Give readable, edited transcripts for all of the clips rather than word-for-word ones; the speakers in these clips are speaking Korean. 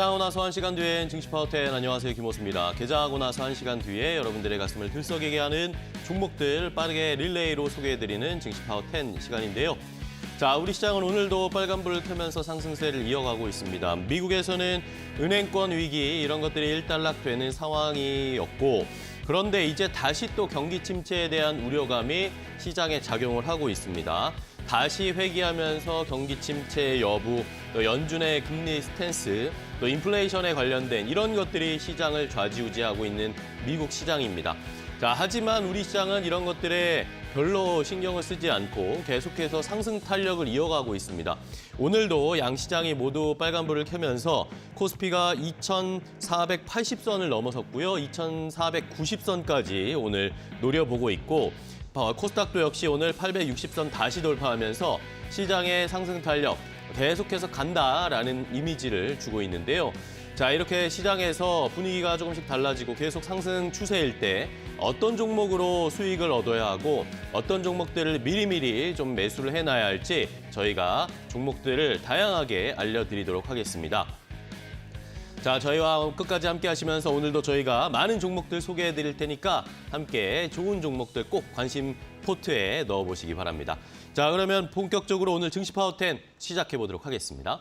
개장하고 나서 1시간 뒤엔 증시파워10 안녕하세요, 김호수입니다. 개장하고 나서 1시간 뒤에 여러분들의 가슴을 들썩이게 하는 종목들 빠르게 릴레이로 소개해드리는 증시파워10 시간인데요. 자, 우리 시장은 오늘도 빨간불을 켜면서 상승세를 이어가고 있습니다. 미국에서는 은행권 위기 이런 것들이 일단락되는 상황이었고, 그런데 이제 다시 또 경기 침체에 대한 우려감이 시장에 작용을 하고 있습니다. 다시 회귀하면서 경기 침체 여부, 또 연준의 금리 스탠스, 또 인플레이션에 관련된 이런 것들이 시장을 좌지우지하고 있는 미국 시장입니다. 자, 하지만 우리 시장은 이런 것들에 별로 신경을 쓰지 않고 계속해서 상승 탄력을 이어가고 있습니다. 오늘도 양시장이 모두 빨간불을 켜면서 코스피가 2,480선을 넘어섰고요. 2,490선까지 오늘 노려보고 있고, 코스닥도 역시 오늘 860선 다시 돌파하면서 시장의 상승 탄력 계속해서 간다라는 이미지를 주고 있는데요. 자, 이렇게 시장에서 분위기가 조금씩 달라지고 계속 상승 추세일 때 어떤 종목으로 수익을 얻어야 하고 어떤 종목들을 미리미리 좀 매수를 해놔야 할지 저희가 종목들을 다양하게 알려드리도록 하겠습니다. 자, 저희와 끝까지 함께 하시면서 오늘도 저희가 많은 종목들 소개해 드릴 테니까 함께 좋은 종목들 꼭 관심 포트에 넣어보시기 바랍니다. 자, 그러면 본격적으로 오늘 증시파워10 시작해 보도록 하겠습니다.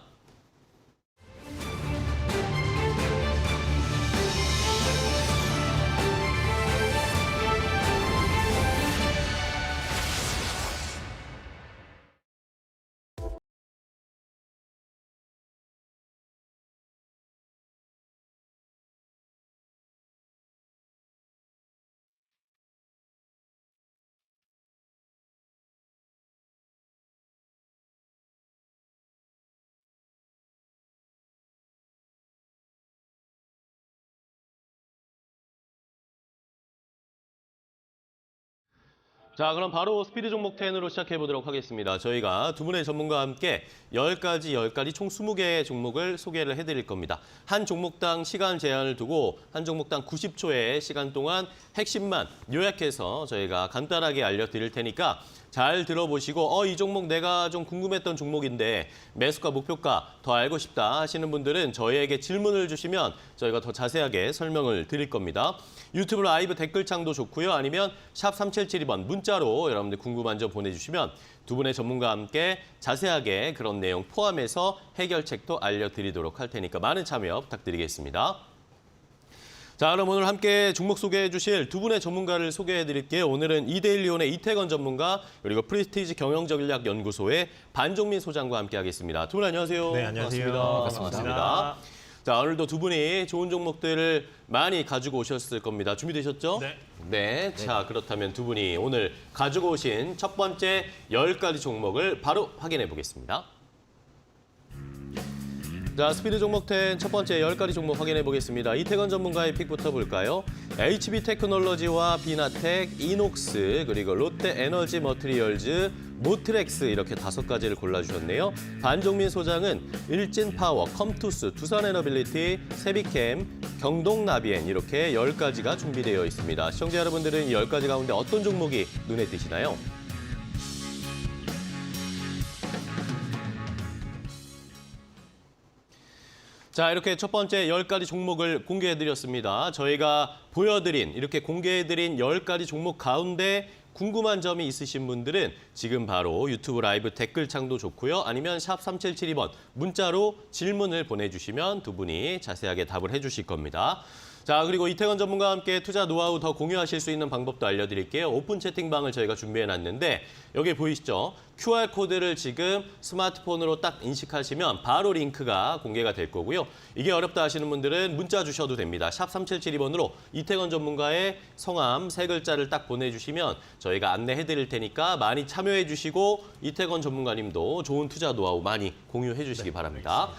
자, 그럼 바로 스피드 종목 10으로 시작해 보도록 하겠습니다. 저희가 두 분의 전문가와 함께 10가지 총 20개의 종목을 소개를 해드릴 겁니다. 한 종목당 시간 제한을 두고 한 종목당 90초의 시간 동안 핵심만 요약해서 저희가 간단하게 알려드릴 테니까 잘 들어보시고 이 종목 내가 좀 궁금했던 종목인데 매수가 목표가 더 알고 싶다 하시는 분들은 저희에게 질문을 주시면 저희가 더 자세하게 설명을 드릴 겁니다. 유튜브 라이브 댓글창도 좋고요. 아니면 샵 3772번 문자로 여러분들 궁금한 점 보내주시면 두 분의 전문가와 함께 자세하게 그런 내용 포함해서 해결책도 알려드리도록 할 테니까 많은 참여 부탁드리겠습니다. 자, 그럼 오늘 함께 종목 소개해 주실 두 분의 전문가를 소개해 드릴게요. 오늘은 이데일리온의 이태건 전문가 그리고 프리스티지 경영전략연구소의 반종민 소장과 함께 하겠습니다. 두 분 안녕하세요. 네, 안녕하세요. 반갑습니다. 자, 오늘도 두 분이 좋은 종목들을 많이 가지고 오셨을 겁니다. 준비되셨죠? 네. 네. 자, 그렇다면 두 분이 오늘 가지고 오신 첫 번째 10가지 종목을 바로 확인해 보겠습니다. 자, 스피드 종목 10 첫 번째 10가지 종목 확인해 보겠습니다. 이태건 전문가의 픽부터 볼까요? HB테크놀로지와 비나텍, 이녹스, 그리고 롯데에너지 머티리얼즈, 모트렉스 이렇게 5가지를 골라주셨네요. 반종민 소장은 일진파워, 컴투스, 두산에너빌리티, 세비캠, 경동나비엔 이렇게 10가지가 준비되어 있습니다. 시청자 여러분들은 이 10가지 가운데 어떤 종목이 눈에 띄시나요? 자, 이렇게 첫 번째 10가지 종목을 공개해드렸습니다. 저희가 보여드린, 이렇게 공개해드린 10가지 종목 가운데 궁금한 점이 있으신 분들은 지금 바로 유튜브 라이브 댓글창도 좋고요. 아니면 샵 3772번 문자로 질문을 보내주시면 두 분이 자세하게 답을 해주실 겁니다. 자, 그리고 이태건 전문가와 함께 투자 노하우 더 공유하실 수 있는 방법도 알려드릴게요. 오픈 채팅방을 저희가 준비해놨는데 여기 보이시죠? QR코드를 지금 스마트폰으로 딱 인식하시면 바로 링크가 공개가 될 거고요. 이게 어렵다 하시는 분들은 문자 주셔도 됩니다. 샵 3772번으로 이태건 전문가의 성함 3글자를 딱 보내주시면 저희가 안내해드릴 테니까 많이 참여해 주시고 이태건 전문가님도 좋은 투자 노하우 많이 공유해 주시기 바랍니다.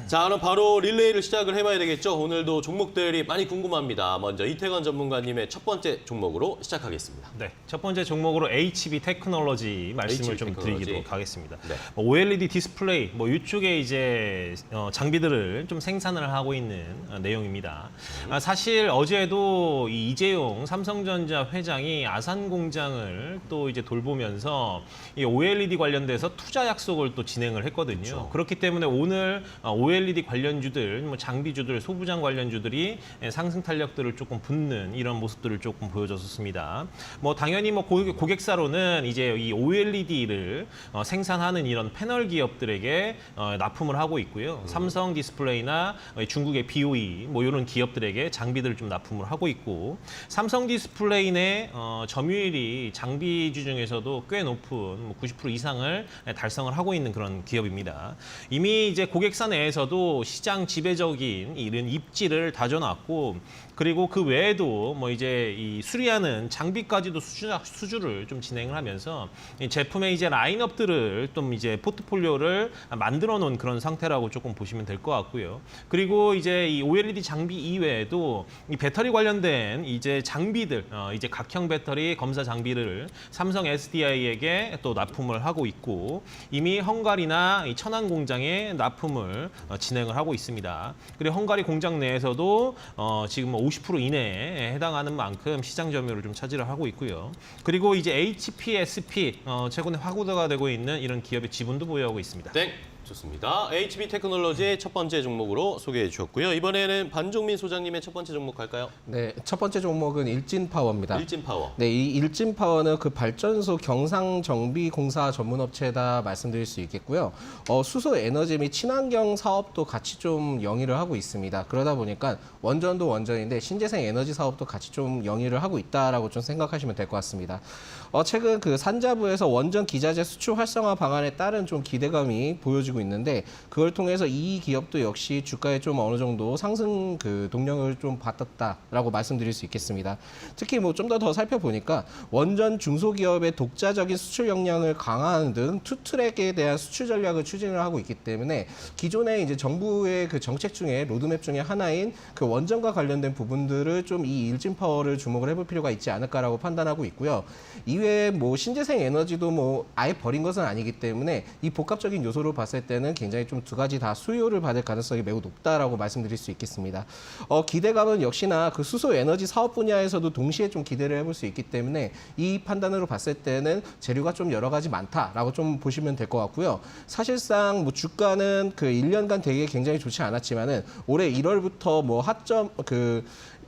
자, 그럼 바로 릴레이를 시작을 해봐야 되겠죠. 오늘도 종목들이 많이 궁금합니다. 먼저 이태건 전문가님의 첫 번째 종목으로 시작하겠습니다. 네, 첫 번째 종목으로 HB테크놀로지 말씀을 좀 HB테크놀로지. 드리도록 하겠습니다. 네. OLED 디스플레이, 이쪽에 이제 장비들을 좀 생산을 하고 있는 내용입니다. 사실 어제도 이재용 삼성전자 회장이 아산 공장을 또 이제 돌보면서 이 OLED 관련돼서 투자 약속을 또 진행을 했거든요. 그렇죠. 그렇기 때문에 오늘 OLED 관련주들, 뭐 장비주들, 소부장 관련주들이 상승 탄력들을 조금 붙는 이런 모습들을 조금 보여줬었습니다. 뭐 당연히 뭐 고객사로는 이제 이 OLED를 생산하는 이런 패널 기업들에게 납품을 하고 있고요. 삼성 디스플레이나 중국의 BOE 뭐 이런 기업들에게 장비들을 좀 납품을 하고 있고, 삼성 디스플레이 내 점유율이 장비주 중에서도 꽤 높은 뭐 90% 이상을 달성을 하고 있는 그런 기업입니다. 이미 이제 고객사 내에서도 시장 지배적인 이런 입지를 다져놨고, 그리고 그 외에도 뭐 이제 이 수리하는 장비까지도 수주를 좀 진행을 하면서 이 제품의 이제 라인업들을 좀 이제 포트폴리오를 만들어 놓은 그런 상태라고 조금 보시면 될 것 같고요. 그리고 이제 이 OLED 장비 이외에도 이 배터리 관련된 이제 장비들, 이제 각형 배터리 검사 장비를 삼성 SDI에게 또 납품을 하고 있고, 이미 헝가리나 이 천안 공장에 납품을 진행을 하고 있습니다. 그리고 헝가리 공장 내에서도 지금 50% 이내에 해당하는 만큼 시장 점유율을 좀 차지를 하고 있고요. 그리고 이제 HPSP 최근에 화두가 되고 있는 이런 기업의 지분도 보유하고 있습니다. 네, 좋습니다. HB 테크놀로지의 첫 번째 종목으로 소개해 주셨고요. 이번에는 반종민 소장님의 첫 번째 종목 갈까요? 네, 첫 번째 종목은 일진파워입니다. 일진파워. 네, 이 일진파워는 그 발전소 경상정비공사 전문업체다 말씀드릴 수 있겠고요. 수소 에너지 및 친환경 사업도 같이 좀 영위를 하고 있습니다. 그러다 보니까 원전도 원전인데 신재생 에너지 사업도 같이 좀 영위를 하고 있다라고 좀 생각하시면 될 것 같습니다. 최근 그 산자부에서 원전 기자재 수출 활성화 방안에 따른 좀 기대감이 보여지고 있는데, 그걸 통해서 이 기업도 역시 주가에 좀 어느 정도 상승 그 동력을 좀 받았다라고 말씀드릴 수 있겠습니다. 특히 뭐 좀 더 살펴보니까 원전 중소기업의 독자적인 수출 역량을 강화하는 등 투트랙에 대한 수출 전략을 추진을 하고 있기 때문에 기존의 이제 정부의 그 정책 중에 로드맵 중에 하나인 그 원전과 관련된 부분들을 좀 이 일진파워를 주목을 해볼 필요가 있지 않을까라고 판단하고 있고요. 이외에 뭐 신재생 에너지도 뭐 아예 버린 것은 아니기 때문에 이 복합적인 요소로 봤을 때는 굉장히 좀 두 가지 다 수요를 받을 가능성이 매우 높다라고 말씀드릴 수 있겠습니다. 기대감은 역시나 그 수소 에너지 사업 분야에서도 동시에 좀 기대를 해볼 수 있기 때문에 이 판단으로 봤을 때는 재료가 좀 여러 가지 많다라고 좀 보시면 될 것 같고요. 사실상 뭐 주가는 그 1년간 되게 굉장히 좋지 않았지만은 올해 1월부터 뭐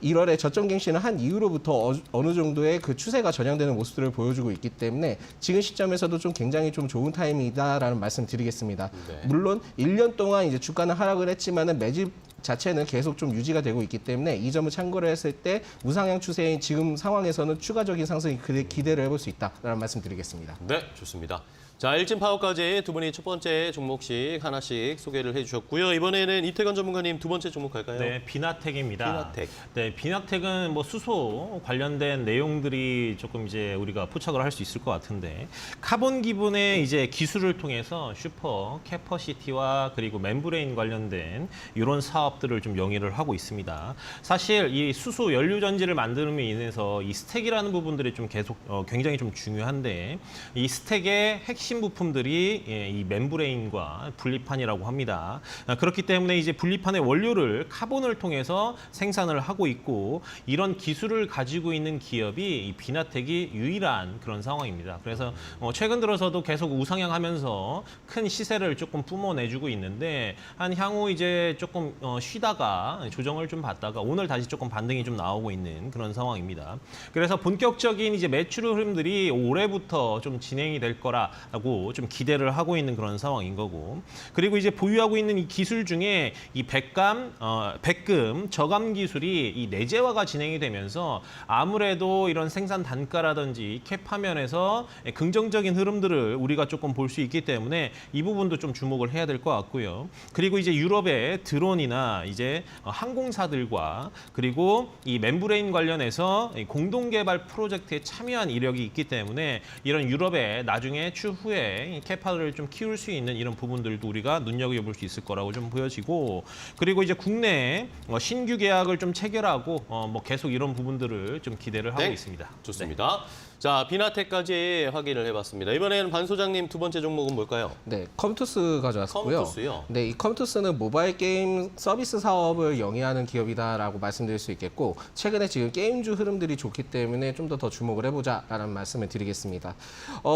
1월에 저점 갱신을 한 이후로부터 어느 정도의 그 추세가 전향되는 모습들을 보여주고 있기 때문에 지금 시점에서도 좀 굉장히 좀 좋은 타이밍이다라는 말씀 드리겠습니다. 네. 물론 1년 동안 이제 주가는 하락을 했지만은 매집 자체는 계속 좀 유지가 되고 있기 때문에 이 점을 참고를 했을 때 우상향 추세인 지금 상황에서는 추가적인 상승이 기대를 해볼 수 있다라는 말씀 드리겠습니다. 네, 좋습니다. 자, 일진파워까지 두 분이 첫 번째 종목씩 하나씩 소개를 해주셨고요. 이번에는 이태건 전문가님 두 번째 종목 갈까요? 네, 비나텍입니다. 비나텍. 네, 비나텍은 뭐 수소 관련된 내용들이 조금 이제 우리가 포착을 할 수 있을 것 같은데, 카본 기본의 이제 기술을 통해서 슈퍼 캐퍼시티와 그리고 멤브레인 관련된 이런 사업들을 좀 영위를 하고 있습니다. 사실 이 수소 연료 전지를 만들음으로 인해서 이 스택이라는 부분들이 좀 계속 굉장히 좀 중요한데, 이 스택의 핵심 부품들이 이 멤브레인과 분리판이라고 합니다. 그렇기 때문에 이제 분리판의 원료를 카본을 통해서 생산을 하고 있고, 이런 기술을 가지고 있는 기업이 이 비나텍이 유일한 그런 상황입니다. 그래서 최근 들어서도 계속 우상향하면서 큰 시세를 조금 뿜어내주고 있는데, 한 향후 이제 조금 쉬다가 조정을 좀 받다가 오늘 다시 조금 반등이 좀 나오고 있는 그런 상황입니다. 그래서 본격적인 이제 매출 흐름들이 올해부터 좀 진행이 될 거라고 좀 기대를 하고 있는 그런 상황인 거고, 그리고 이제 보유하고 있는 이 기술 중에 이 백금 저감 기술이 이 내재화가 진행이 되면서 아무래도 이런 생산 단가라든지 캐파면에서 긍정적인 흐름들을 우리가 조금 볼 수 있기 때문에 이 부분도 좀 주목을 해야 될 것 같고요. 그리고 이제 유럽의 드론이나 이제 항공사들과 그리고 이 멤브레인 관련해서 공동 개발 프로젝트에 참여한 이력이 있기 때문에 이런 유럽의 나중에 추후에 캐파를 좀 키울 수 있는 이런 부분들도 우리가 눈여겨볼 수 있을 거라고 좀 보여지고, 그리고 이제 국내 신규 계약을 좀 체결하고 뭐 계속 이런 부분들을 좀 기대를 하고 네, 있습니다. 좋습니다. 자, 비나텍까지 확인을 해봤습니다. 이번에는 반 소장님 두 번째 종목은 뭘까요? 네, 컴투스 가져왔고요. 컴투스요? 네, 이 컴투스는 모바일 게임 서비스 사업을 영위하는 기업이다라고 말씀드릴 수 있겠고, 최근에 지금 게임주 흐름들이 좋기 때문에 좀 더 주목을 해보자라는 말씀을 드리겠습니다.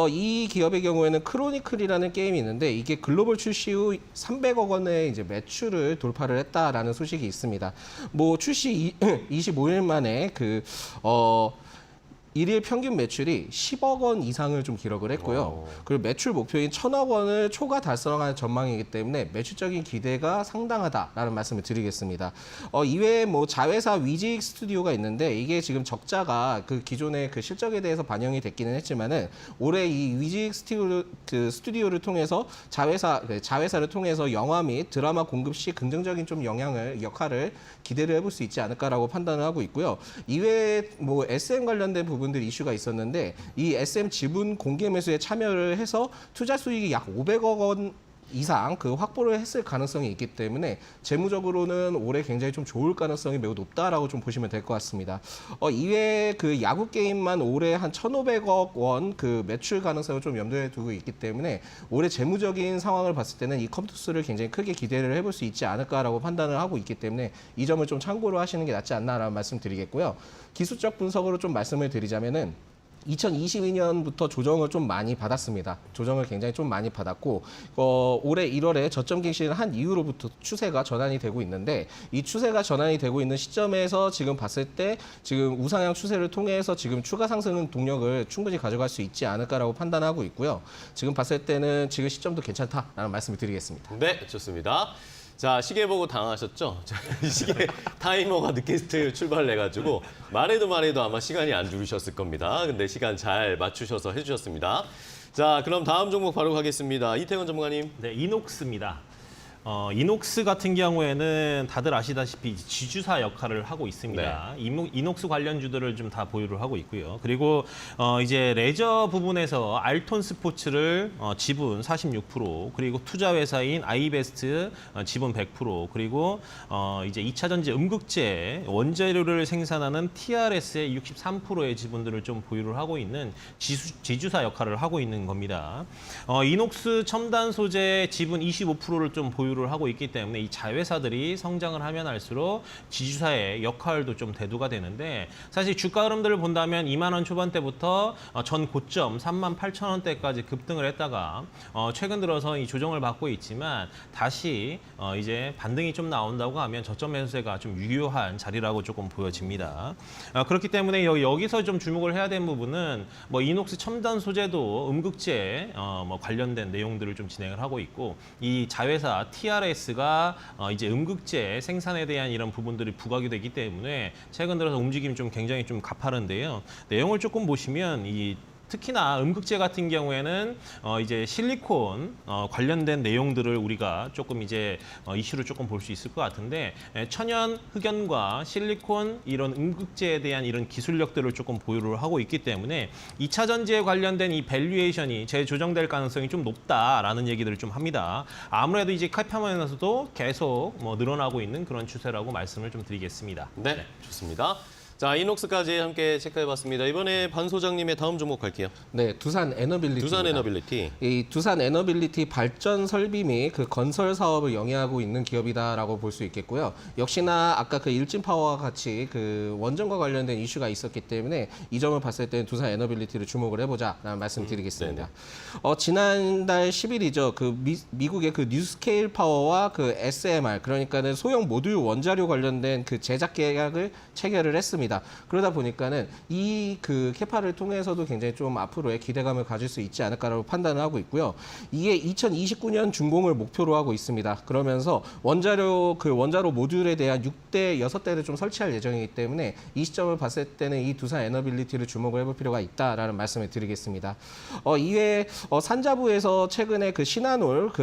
이 기업의 경우에는 크로니클이라는 게임이 있는데, 이게 글로벌 출시 후 300억 원의 이제 매출을 돌파를 했다라는 소식이 있습니다. 뭐 출시 25일 만에 일일 평균 매출이 10억 원 이상을 좀 기록을 했고요. 그리고 매출 목표인 1,000억 원을 초과 달성하는 전망이기 때문에 매출적인 기대가 상당하다라는 말씀을 드리겠습니다. 이외에 뭐 자회사 위직 스튜디오가 있는데, 이게 지금 적자가 그 기존의 그 실적에 대해서 반영이 됐기는 했지만은, 올해 이 위직 스튜디오를 통해서 자회사를 통해서 영화 및 드라마 공급 시 긍정적인 좀 역할을 기대를 해볼 수 있지 않을까라고 판단을 하고 있고요. 이외에 뭐 SM 관련된 부분들 이슈가 있었는데, 이 SM 지분 공개 매수에 참여를 해서 투자 수익이 약 500억 원 이상 확보를 했을 가능성이 있기 때문에 재무적으로는 올해 굉장히 좀 좋을 가능성이 매우 높다라고 좀 보시면 될 것 같습니다. 이외에 그 야구 게임만 올해 한 1,500억 원 매출 가능성을 좀 염두에 두고 있기 때문에 올해 재무적인 상황을 봤을 때는 이 컴투스를 굉장히 크게 기대를 해볼 수 있지 않을까라고 판단을 하고 있기 때문에 이 점을 좀 참고로 하시는 게 낫지 않나라는 말씀 드리겠고요. 기술적 분석으로 좀 말씀을 드리자면은 2022년부터 조정을 좀 많이 받았습니다. 조정을 굉장히 좀 많이 받았고, 올해 1월에 저점 갱신을 한 이후로부터 추세가 전환이 되고 있는데, 이 추세가 전환이 되고 있는 시점에서 지금 봤을 때 지금 우상향 추세를 통해서 지금 추가 상승 동력을 충분히 가져갈 수 있지 않을까라고 판단하고 있고요. 지금 봤을 때는 지금 시점도 괜찮다라는 말씀을 드리겠습니다. 네, 좋습니다. 자, 시계 보고 당하셨죠? 시계 타이머가 늦게 출발을 해가지고 말해도 아마 시간이 안 줄으셨을 겁니다. 근데 시간 잘 맞추셔서 해주셨습니다. 자, 그럼 다음 종목 바로 가겠습니다. 이태원 전문가님. 네, 이녹스입니다. 이녹스 같은 경우에는 다들 아시다시피 지주사 역할을 하고 있습니다. 이녹스 관련주들을 좀 다 보유를 하고 있고요. 그리고 이제 레저 부분에서 알톤 스포츠를 지분 46%, 그리고 투자 회사인 아이베스트 지분 100%, 그리고 이제 2차 전지 음극재 원재료를 생산하는 TRS의 63%의 지분들을 좀 보유를 하고 있는 지주사 역할을 하고 있는 겁니다. 이녹스 첨단 소재 지분 25%를 좀 보유를 하고 있기 때문에 이 자회사들이 성장을 하면 할수록 지주사의 역할도 좀 대두가 되는데, 사실 주가 흐름들을 본다면 2만 원 초반대부터 전 고점 38,000원대까지 급등을 했다가 최근 들어서 이 조정을 받고 있지만, 다시 이제 반등이 좀 나온다고 하면 저점 매수세가 좀 유효한 자리라고 조금 보여집니다. 그렇기 때문에 여기서 좀 주목을 해야 되는 부분은 뭐 이녹스 첨단 소재도 음극재 뭐 관련된 내용들을 좀 진행을 하고 있고, 이 자회사 TRS가 이제 음극재 생산에 대한 이런 부분들이 부각이 되기 때문에 최근 들어서 움직임이 좀 굉장히 좀 가파른데요. 내용을 조금 보시면 특히나 음극재 같은 경우에는 이제 실리콘 관련된 내용들을 우리가 조금 이제 이슈를 조금 볼 수 있을 것 같은데, 천연 흑연과 실리콘 이런 음극재에 대한 이런 기술력들을 조금 보유를 하고 있기 때문에 2차 전지에 관련된 이 밸류에이션이 재조정될 가능성이 좀 높다라는 얘기들을 좀 합니다. 아무래도 이제 카이파면에서도 계속 늘어나고 있는 그런 추세라고 말씀을 좀 드리겠습니다. 네, 좋습니다. 자, 이녹스까지 함께 체크해봤습니다. 이번에 반 소장님의 다음 종목 갈게요. 네, 두산 에너빌리티. 두산 에너빌리티. 이 두산 에너빌리티 발전 설비 및 건설 사업을 영위하고 있는 기업이다라고 볼 수 있겠고요. 역시나 아까 일진 파워와 같이 원전과 관련된 이슈가 있었기 때문에 이 점을 봤을 때 두산 에너빌리티를 주목을 해보자라는 말씀드리겠습니다. 지난달 10일이죠. 미국의 뉴스케일 파워와 SMR, 그러니까는 소형 모듈 원자료 관련된 제작 계약을 체결을 했습니다. 그러다 보니까는 이 캐파를 통해서도 굉장히 좀 앞으로의 기대감을 가질 수 있지 않을까라고 판단을 하고 있고요. 이게 2029년 준공을 목표로 하고 있습니다. 그러면서 원자로 모듈에 대한 6대를 좀 설치할 예정이기 때문에 이 시점을 봤을 때는 이 두산 에너빌리티를 주목을 해볼 필요가 있다라는 말씀을 드리겠습니다. 이외에 산자부에서 최근에 신한올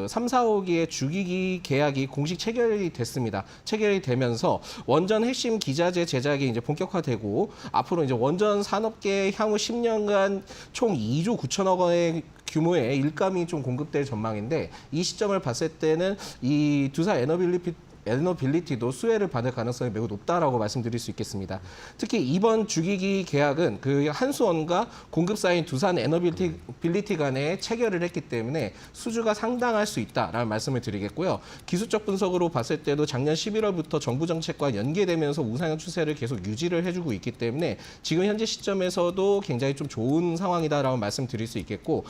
3, 4호기의 주기기 계약이 공식 체결이 됐습니다. 체결이 되면서 원전 핵심 기자재 제작이 이제 본격화되고, 앞으로 이제 원전 산업계 향후 10년간 총 2조 9천억 원의 규모의 일감이 좀 공급될 전망인데, 이 시점을 봤을 때는 이 두산 에너빌리티도 수혜를 받을 가능성이 매우 높다라고 말씀드릴 수 있겠습니다. 특히 이번 주기기 계약은 그 한수원과 공급사인 두산 에너빌리티 간에 체결을 했기 때문에 수주가 상당할 수 있다라는 말씀을 드리겠고요. 기술적 분석으로 봤을 때도 작년 11월부터 정부 정책과 연계되면서 우상향 추세를 계속 유지를 해주고 있기 때문에 지금 현재 시점에서도 굉장히 좀 좋은 상황이다라고 말씀드릴 수 있겠고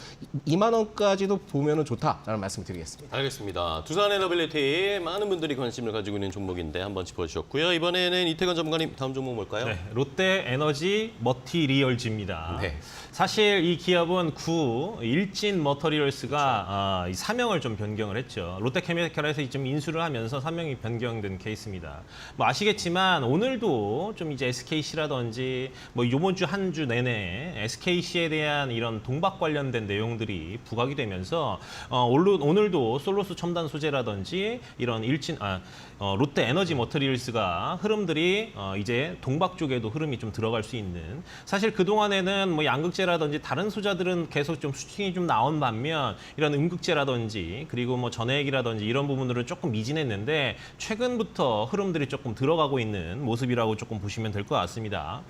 2만 원까지도 보면은 좋다라는 말씀드리겠습니다. 알겠습니다. 두산 에너빌리티 많은 분들이 관심을 가지고 있는 종목인데 한번 짚어주셨고요. 이번에는 이태건 전문가님 다음 종목 뭘까요? 네, 롯데 에너지 머티리얼즈입니다. 네. 사실 이 기업은 구 일진 머터리얼스가 이 사명을 좀 변경을 했죠. 롯데케미칼에서 좀 인수를 하면서 사명이 변경된 케이스입니다. 뭐 아시겠지만 오늘도 좀 이제 SKC라든지 뭐 이번 주 한 주 내내 SKC에 대한 이런 동박 관련된 내용들이 부각이 되면서 오늘도 솔로스 첨단 소재라든지 이런 롯데 에너지 머터리얼스가 흐름들이 이제 동박 쪽에도 흐름이 좀 들어갈 수 있는 사실 그동안에는 뭐 양극재라든지 다른 소자들은 계속 좀 수칭이 좀 나온 반면 이런 음극재라든지 그리고 뭐 전해액이라든지 이런 부분들은 조금 미진했는데 최근부터 흐름들이 조금 들어가고 있는 모습이라고 조금 보시면 될 것 같습니다.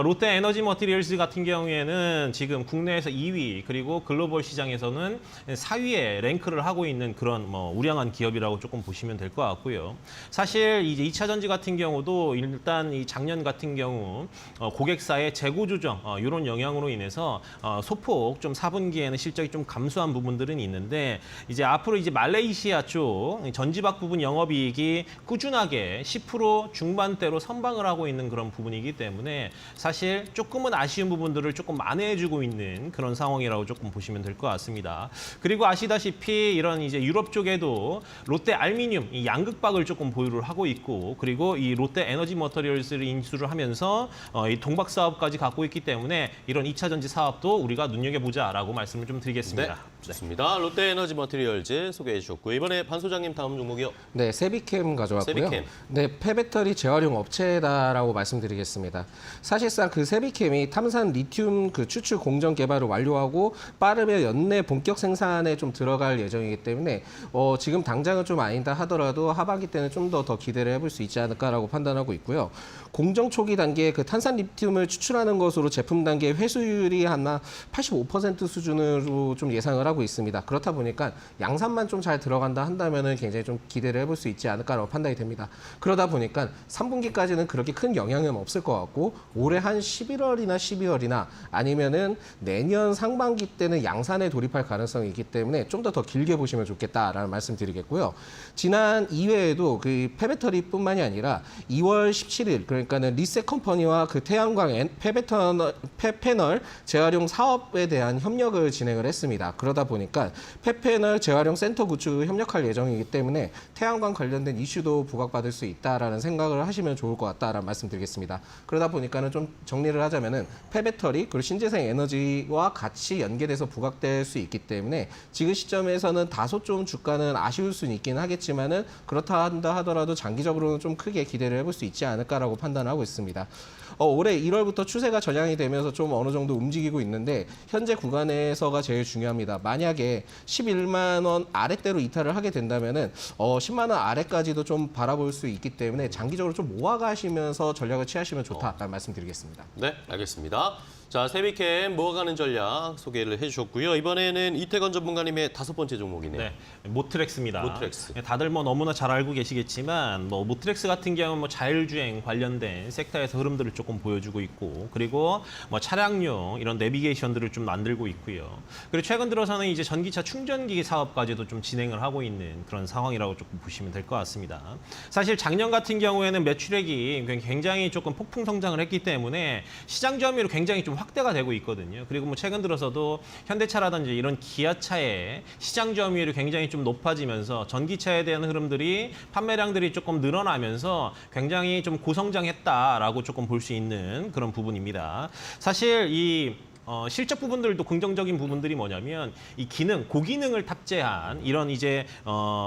롯데 에너지 머티리얼스 같은 경우에는 지금 국내에서 2위 그리고 글로벌 시장에서는 4위에 랭크를 하고 있는 그런 뭐 우량한 기업이라고 조금 보시면 될 것 같고요. 사실 이제 2차 전지 같은 경우도 일단 이 작년 같은 경우 고객사의 재고 조정 이런 영향으로 인해서 소폭 좀 4분기에는 실적이 좀 감소한 부분들은 있는데 이제 앞으로 이제 말레이시아 쪽 전지박 부분 영업이익이 꾸준하게 10% 중반대로 선방을 하고 있는 그런 부분이기 때문에 사실 조금은 아쉬운 부분들을 조금 만회해주고 있는 그런 상황이라고 조금 보시면 될 것 같습니다. 그리고 아시다시피 이런 이제 유럽 쪽에도 롯데 알미늄 이 양극박을 조금 보유를 하고 있고 그리고 이 롯데 에너지 머터리얼스를 인수를 하면서 이 동박 사업까지 갖고 있기 때문에 이런 2차 전지 사업도 우리가 눈여겨보자라고 말씀을 좀 드리겠습니다. 네, 좋습니다. 롯데 에너지 머티리얼즈 소개해 주셨고 이번에 반 소장님 다음 종목이요. 네, 세비캠 가져왔고요. 세비캠. 네, 폐배터리 재활용 업체다라고 말씀드리겠습니다. 사실상 그 세비캠이 탐산 리튬 그 추출 공정 개발을 완료하고 빠르면 연내 본격 생산에 좀 들어갈 예정이기 때문에 지금 당장은 좀 아니다 하더라도 하반기 때는 좀 더 기대를 해볼 수 있지 않을까라고 판단하고 있고요. 공정 초기 단계에 그 탄산 리튬을 추출하는 것으로 제품 단계 회수율이 아마 85% 수준으로 좀 예상을 하고 있습니다. 그렇다 보니까 양산만 좀 잘 들어간다 한다면은 굉장히 좀 기대를 해볼 수 있지 않을까라고 판단이 됩니다. 그러다 보니까 3분기까지는 그렇게 큰 영향은 없을 것 같고 올해 한 11월이나 12월이나 아니면은 내년 상반기 때는 양산에 돌입할 가능성이 있기 때문에 좀 더 길게 보시면 좋겠다라는 말씀드리겠고요. 지난 2회에도 그 폐배터리뿐만이 아니라 2월 17일 그러니까는 리셋 컴퍼니와 그 태양광 폐패널 재활용 사업에 대한 협력을 진행을 했습니다. 그러다 보니까 폐패널 재활용 센터 구축을 협력할 예정이기 때문에 태양광 관련된 이슈도 부각받을 수 있다라는 생각을 하시면 좋을 것 같다라는 말씀드리겠습니다. 그러다 보니까는 좀 정리를 하자면은 폐배터리 그리고 신재생 에너지와 같이 연계돼서 부각될 수 있기 때문에 지금 시점에서는 다소 좀 주가는 아쉬울 수는 있긴 하겠지만은 그렇다 한다 하더라도 장기적으로는 좀 크게 기대를 해볼 수 있지 않을까라고 판단하고 있습니다. 올해 1월부터 추세가 전향이 되면서 좀 어느 정도 움직이고 있는데 현재 구간에서가 제일 중요합니다. 만약에 11만 원 아래대로 이탈을 하게 된다면은 10만 원 아래까지도 좀 바라볼 수 있기 때문에 장기적으로 좀 모아가시면서 전략을 취하시면 좋다라는 말씀드리겠습니다. 네, 알겠습니다. 자, 세비캠 모아가는 전략 소개를 해주셨고요. 이번에는 이태건 전문가님의 5번째 종목이네요. 네, 모트렉스입니다. 모트렉스. 다들 뭐 너무나 잘 알고 계시겠지만 뭐 모트렉스 같은 경우는 뭐 자율주행 관련된 섹터에서 흐름들을 조금 보여주고 있고 그리고 뭐 차량용 이런 내비게이션들을 좀 만들고 있고요. 그리고 최근 들어서는 이제 전기차 충전기 사업까지도 좀 진행을 하고 있는 그런 상황이라고 조금 보시면 될 것 같습니다. 사실 작년 같은 경우에는 매출액이 굉장히 조금 폭풍 성장을 했기 때문에 시장 점유율이 굉장히 좀 확대가 되고 있거든요. 그리고 뭐 최근 들어서도 현대차라든지 이런 기아차의 시장 점유율이 굉장히 좀 높아지면서 전기차에 대한 흐름들이 판매량들이 조금 늘어나면서 굉장히 좀 고성장했다라고 조금 볼 수 있는 그런 부분입니다. 사실 이 실적 부분들도 긍정적인 부분들이 뭐냐면 이 기능, 고기능을 탑재한 이런 이제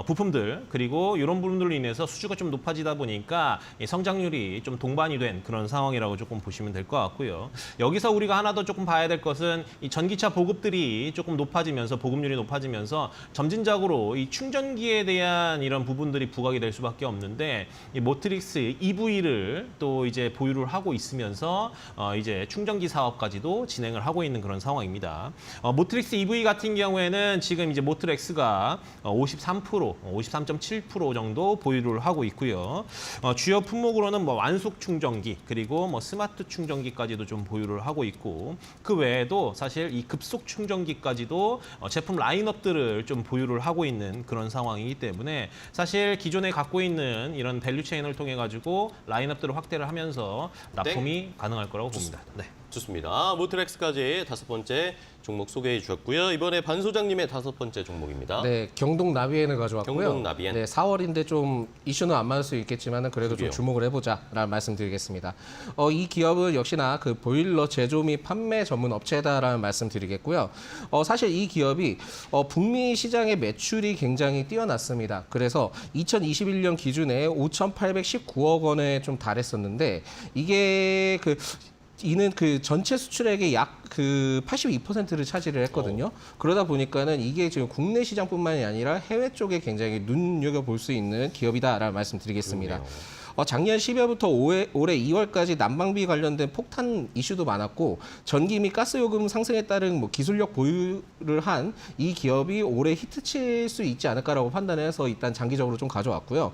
부품들 그리고 이런 부분들로 인해서 수주가 좀 높아지다 보니까 이 성장률이 좀 동반이 된 그런 상황이라고 조금 보시면 될 것 같고요. 여기서 우리가 하나 더 조금 봐야 될 것은 이 전기차 보급들이 조금 높아지면서 보급률이 높아지면서 점진적으로 이 충전기에 대한 이런 부분들이 부각이 될 수밖에 없는데 이 모트릭스 EV를 또 이제 보유를 하고 있으면서 이제 충전기 사업까지도 진행을 하고 있는 그런 상황입니다. 모트릭스 EV 같은 경우에는 지금 이제 모트렉스가 53%, 53.7% 정도 보유를 하고 있고요. 주요 품목으로는 뭐 완속 충전기 그리고 뭐 스마트 충전기까지도 좀 보유를 하고 있고 그 외에도 사실 이 급속 충전기까지도 제품 라인업들을 좀 보유를 하고 있는 그런 상황이기 때문에 사실 기존에 갖고 있는 이런 밸류 체인을 통해 가지고 라인업들을 확대를 하면서 납품이 가능할 거라고 봅니다. 네. 좋습니다. 모트렉스까지 5번째 종목 소개해 주셨고요. 이번에 반 소장님의 5번째 종목입니다. 네, 경동 나비엔을 가져왔고요. 경동 나비엔. 네, 4월인데 좀 이슈는 안 많을 수 있겠지만 그래도 그래요. 좀 주목을 해보자라는 말씀드리겠습니다. 이 기업은 역시나 그 보일러 제조 및 판매 전문 업체다라는 말씀드리겠고요. 사실 이 기업이 북미 시장의 매출이 굉장히 뛰어났습니다. 그래서 2021년 기준에 5,819억 원에 좀 달했었는데 이게 이는 그 전체 수출액의 약 그 82%를 차지를 했거든요. 그러다 보니까는 이게 지금 국내 시장뿐만이 아니라 해외 쪽에 굉장히 눈여겨볼 수 있는 기업이다라는 말씀드리겠습니다. 그렇네요. 작년 10월부터 올해 2월까지 난방비 관련된 폭탄 이슈도 많았고 전기 및 가스 요금 상승에 따른 뭐 기술력 보유를 한 이 기업이 올해 히트칠 수 있지 않을까라고 판단해서 일단 장기적으로 좀 가져왔고요.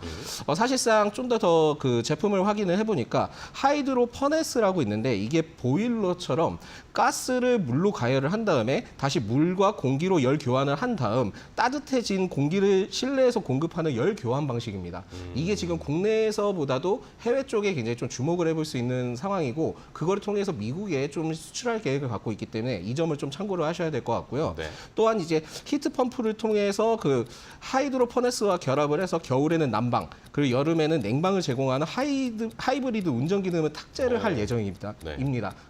사실상 좀 더 그 제품을 확인을 해보니까 하이드로 퍼네스라고 있는데 이게 보일러처럼 가스를 물로 가열을 한 다음에 다시 물과 공기로 열 교환을 한 다음 따뜻해진 공기를 실내에서 공급하는 열 교환 방식입니다. 이게 지금 국내에서보다도 해외 쪽에 굉장히 좀 주목을 해볼 수 있는 상황이고 그걸 통해서 미국에 좀 수출할 계획을 갖고 있기 때문에 이 점을 좀 참고를 하셔야 될 것 같고요. 네. 또한 이제 히트 펌프를 통해서 그 하이드로 퍼네스와 결합을 해서 겨울에는 난방 그리고 여름에는 냉방을 제공하는 하이브리드 운전 기능을 탑재를 할 예정입니다. 네.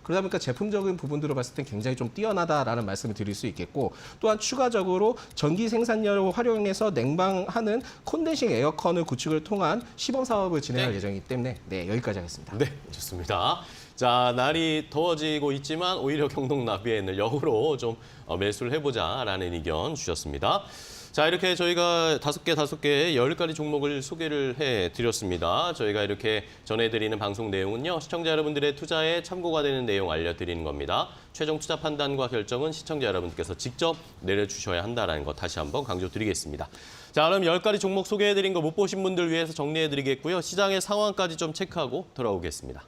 그러다 보니까 제품적인 부분들을 봤을 땐 굉장히 좀 뛰어나다라는 말씀을 드릴 수 있겠고 또한 추가적으로 전기 생산량을 활용해서 냉방하는 콘덴싱 에어컨을 구축을 통한 시범 사업을 진행할 네. 예정이기 때문에 네, 여기까지 하겠습니다. 네, 좋습니다. 자, 날이 더워지고 있지만 오히려 경동 나비엔을 역으로 좀 매수를 해보자라는 의견 주셨습니다. 자, 이렇게 저희가 5개, 10가지 종목을 소개를 해드렸습니다. 저희가 이렇게 전해드리는 방송 내용은요, 시청자 여러분들의 투자에 참고가 되는 내용 알려드리는 겁니다. 최종 투자 판단과 결정은 시청자 여러분께서 직접 내려주셔야 한다는 것 다시 한번 강조드리겠습니다. 자, 그럼 10가지 종목 소개해드린 거 못 보신 분들 위해서 정리해드리겠고요. 시장의 상황까지 좀 체크하고 돌아오겠습니다.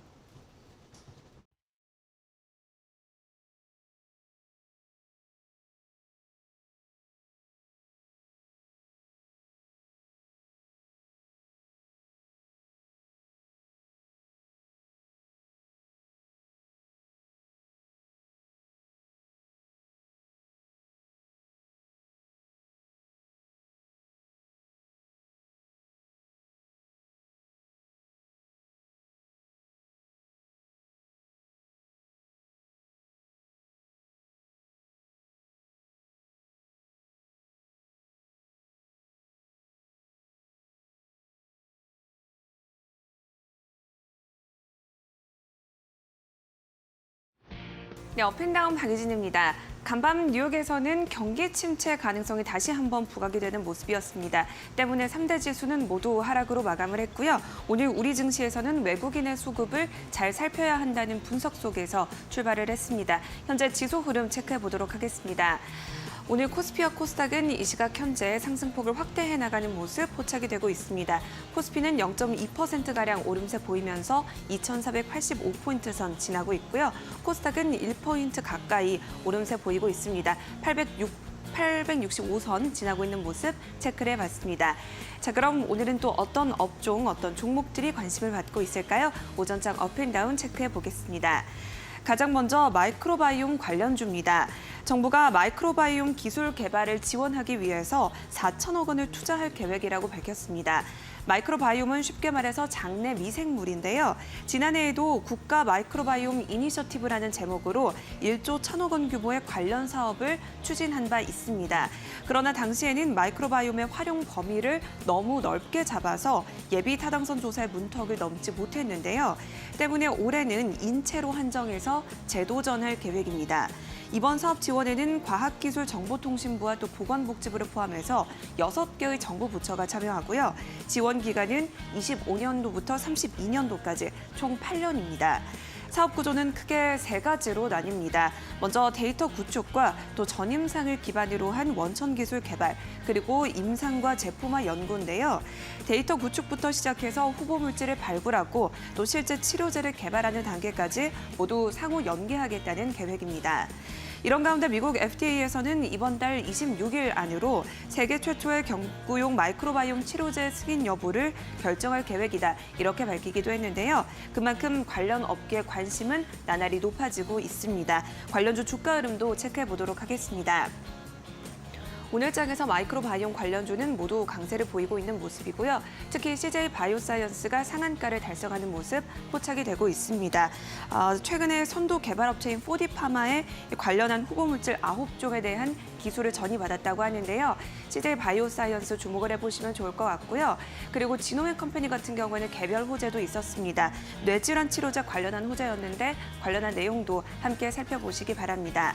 네, 업앤다운 박유진입니다. 간밤 뉴욕에서는 경기 침체 가능성이 다시 한번 부각이 되는 모습이었습니다. 때문에 3대 지수는 모두 하락으로 마감을 했고요. 오늘 우리 증시에서는 외국인의 수급을 잘 살펴야 한다는 분석 속에서 출발을 했습니다. 현재 지수 흐름 체크해 보도록 하겠습니다. 오늘 코스피와 코스닥은 이 시각 현재 상승폭을 확대해 나가는 모습 포착이 되고 있습니다. 코스피는 0.2%가량 오름세 보이면서 2,485포인트 선 지나고 있고요. 코스닥은 1포인트 가까이 오름세 보이고 있습니다. 865선 지나고 있는 모습 체크를 해봤습니다. 자, 그럼 오늘은 또 어떤 업종, 어떤 종목들이 관심을 받고 있을까요? 오전장 업앤다운 체크해 보겠습니다. 가장 먼저 마이크로바이옴 관련주입니다. 정부가 마이크로바이옴 기술 개발을 지원하기 위해서 4천억 원을 투자할 계획이라고 밝혔습니다. 마이크로바이옴은 쉽게 말해서 장내 미생물인데요. 지난해에도 국가 마이크로바이옴 이니셔티브라는 제목으로 1조 1,000억 원 규모의 관련 사업을 추진한 바 있습니다. 그러나 당시에는 마이크로바이옴의 활용 범위를 너무 넓게 잡아서 예비 타당성 조사의 문턱을 넘지 못했는데요. 때문에 올해는 인체로 한정해서 재도전할 계획입니다. 이번 사업 지원에는 과학기술정보통신부와 또 보건복지부를 포함해서 6개의 정부 부처가 참여하고요. 지원 기간은 25년도부터 32년도까지 총 8년입니다. 사업 구조는 크게 3가지로 나뉩니다. 먼저 데이터 구축과 또 전임상을 기반으로 한 원천 기술 개발, 그리고 임상과 제품화 연구인데요. 데이터 구축부터 시작해서 후보 물질을 발굴하고 또 실제 치료제를 개발하는 단계까지 모두 상호 연계하겠다는 계획입니다. 이런 가운데 미국 FDA에서는 이번 달 26일 안으로 세계 최초의 경구용 마이크로바이옴 치료제 승인 여부를 결정할 계획이다. 이렇게 밝히기도 했는데요. 그만큼 관련 업계의 관심은 나날이 높아지고 있습니다. 관련주 주가 흐름도 체크해 보도록 하겠습니다. 오늘 장에서 마이크로바이옴 관련주는 모두 강세를 보이고 있는 모습이고요. 특히 CJ 바이오사이언스가 상한가를 달성하는 모습 포착이 되고 있습니다. 최근에 선도 개발업체인 4D파마에 관련한 후보물질 9종에 대한 기술을 전이받았다고 하는데요. CJ 바이오사이언스 주목을 해보시면 좋을 것 같고요. 그리고 지노맥 컴퍼니 같은 경우에는 개별 호재도 있었습니다. 뇌질환 치료제 관련한 호재였는데 관련한 내용도 함께 살펴보시기 바랍니다.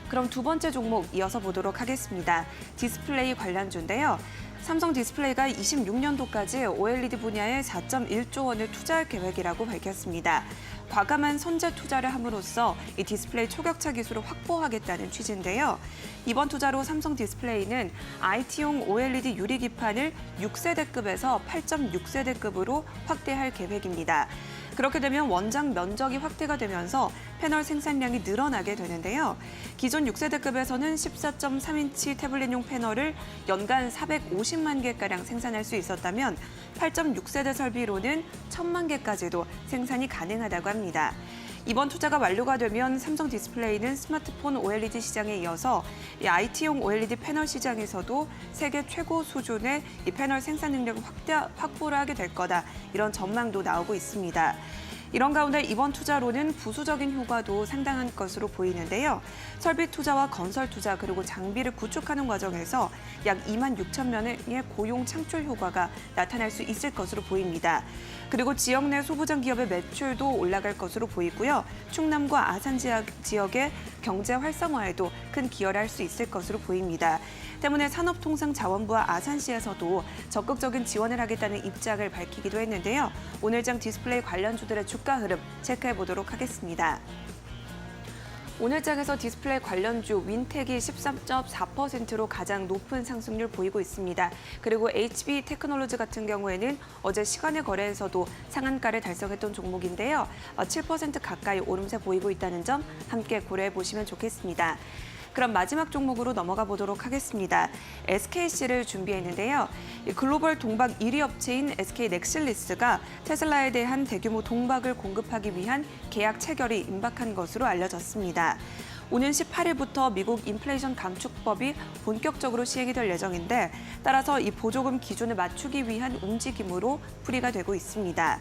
그럼 두 번째 종목 이어서 보도록 하겠습니다. 디스플레이 관련주인데요. 삼성 디스플레이가 26년도까지 OLED 분야에 4.1조 원을 투자할 계획이라고 밝혔습니다. 과감한 선제 투자를 함으로써 이 디스플레이 초격차 기술을 확보하겠다는 취지인데요. 이번 투자로 삼성 디스플레이는 IT용 OLED 유리 기판을 6세대급에서 8.6세대급으로 확대할 계획입니다. 그렇게 되면 원장 면적이 확대가 되면서 패널 생산량이 늘어나게 되는데요. 기존 6세대급에서는 14.3인치 태블릿용 패널을 연간 450만 개가량 생산할 수 있었다면 8.6세대 설비로는 1,000만 개까지도 생산이 가능하다고 합니다. 이번 투자가 완료가 되면 삼성 디스플레이는 스마트폰 OLED 시장에 이어서 이 IT용 OLED 패널 시장에서도 세계 최고 수준의 이 패널 생산 능력을 확보를 하게 될 거다. 이런 전망도 나오고 있습니다. 이런 가운데 이번 투자로는 부수적인 효과도 상당한 것으로 보이는데요. 설비 투자와 건설 투자 그리고 장비를 구축하는 과정에서 약 2만 6천 명의 고용 창출 효과가 나타날 수 있을 것으로 보입니다. 그리고 지역 내 소부장 기업의 매출도 올라갈 것으로 보이고요. 충남과 아산 지역의 경제 활성화에도 큰 기여를 할 수 있을 것으로 보입니다. 때문에 산업통상자원부와 아산시에서도 적극적인 지원을 하겠다는 입장을 밝히기도 했는데요. 오늘장 디스플레이 관련주들의 주가 흐름 체크해 보도록 하겠습니다. 오늘장에서 디스플레이 관련주 윈텍이 13.4%로 가장 높은 상승률 보이고 있습니다. 그리고 HB 테크놀로지 같은 경우에는 어제 시간의 거래에서도 상한가를 달성했던 종목인데요. 7% 가까이 오름세 보이고 있다는 점 함께 고려해 보시면 좋겠습니다. 그럼 마지막 종목으로 넘어가 보도록 하겠습니다. SKC를 준비했는데요. 글로벌 동박 1위 업체인 SK 넥실리스가 테슬라에 대한 대규모 동박을 공급하기 위한 계약 체결이 임박한 것으로 알려졌습니다. 오는 18일부터 미국 인플레이션 감축법이 본격적으로 시행이 될 예정인데 따라서 이 보조금 기준을 맞추기 위한 움직임으로 풀이가 되고 있습니다.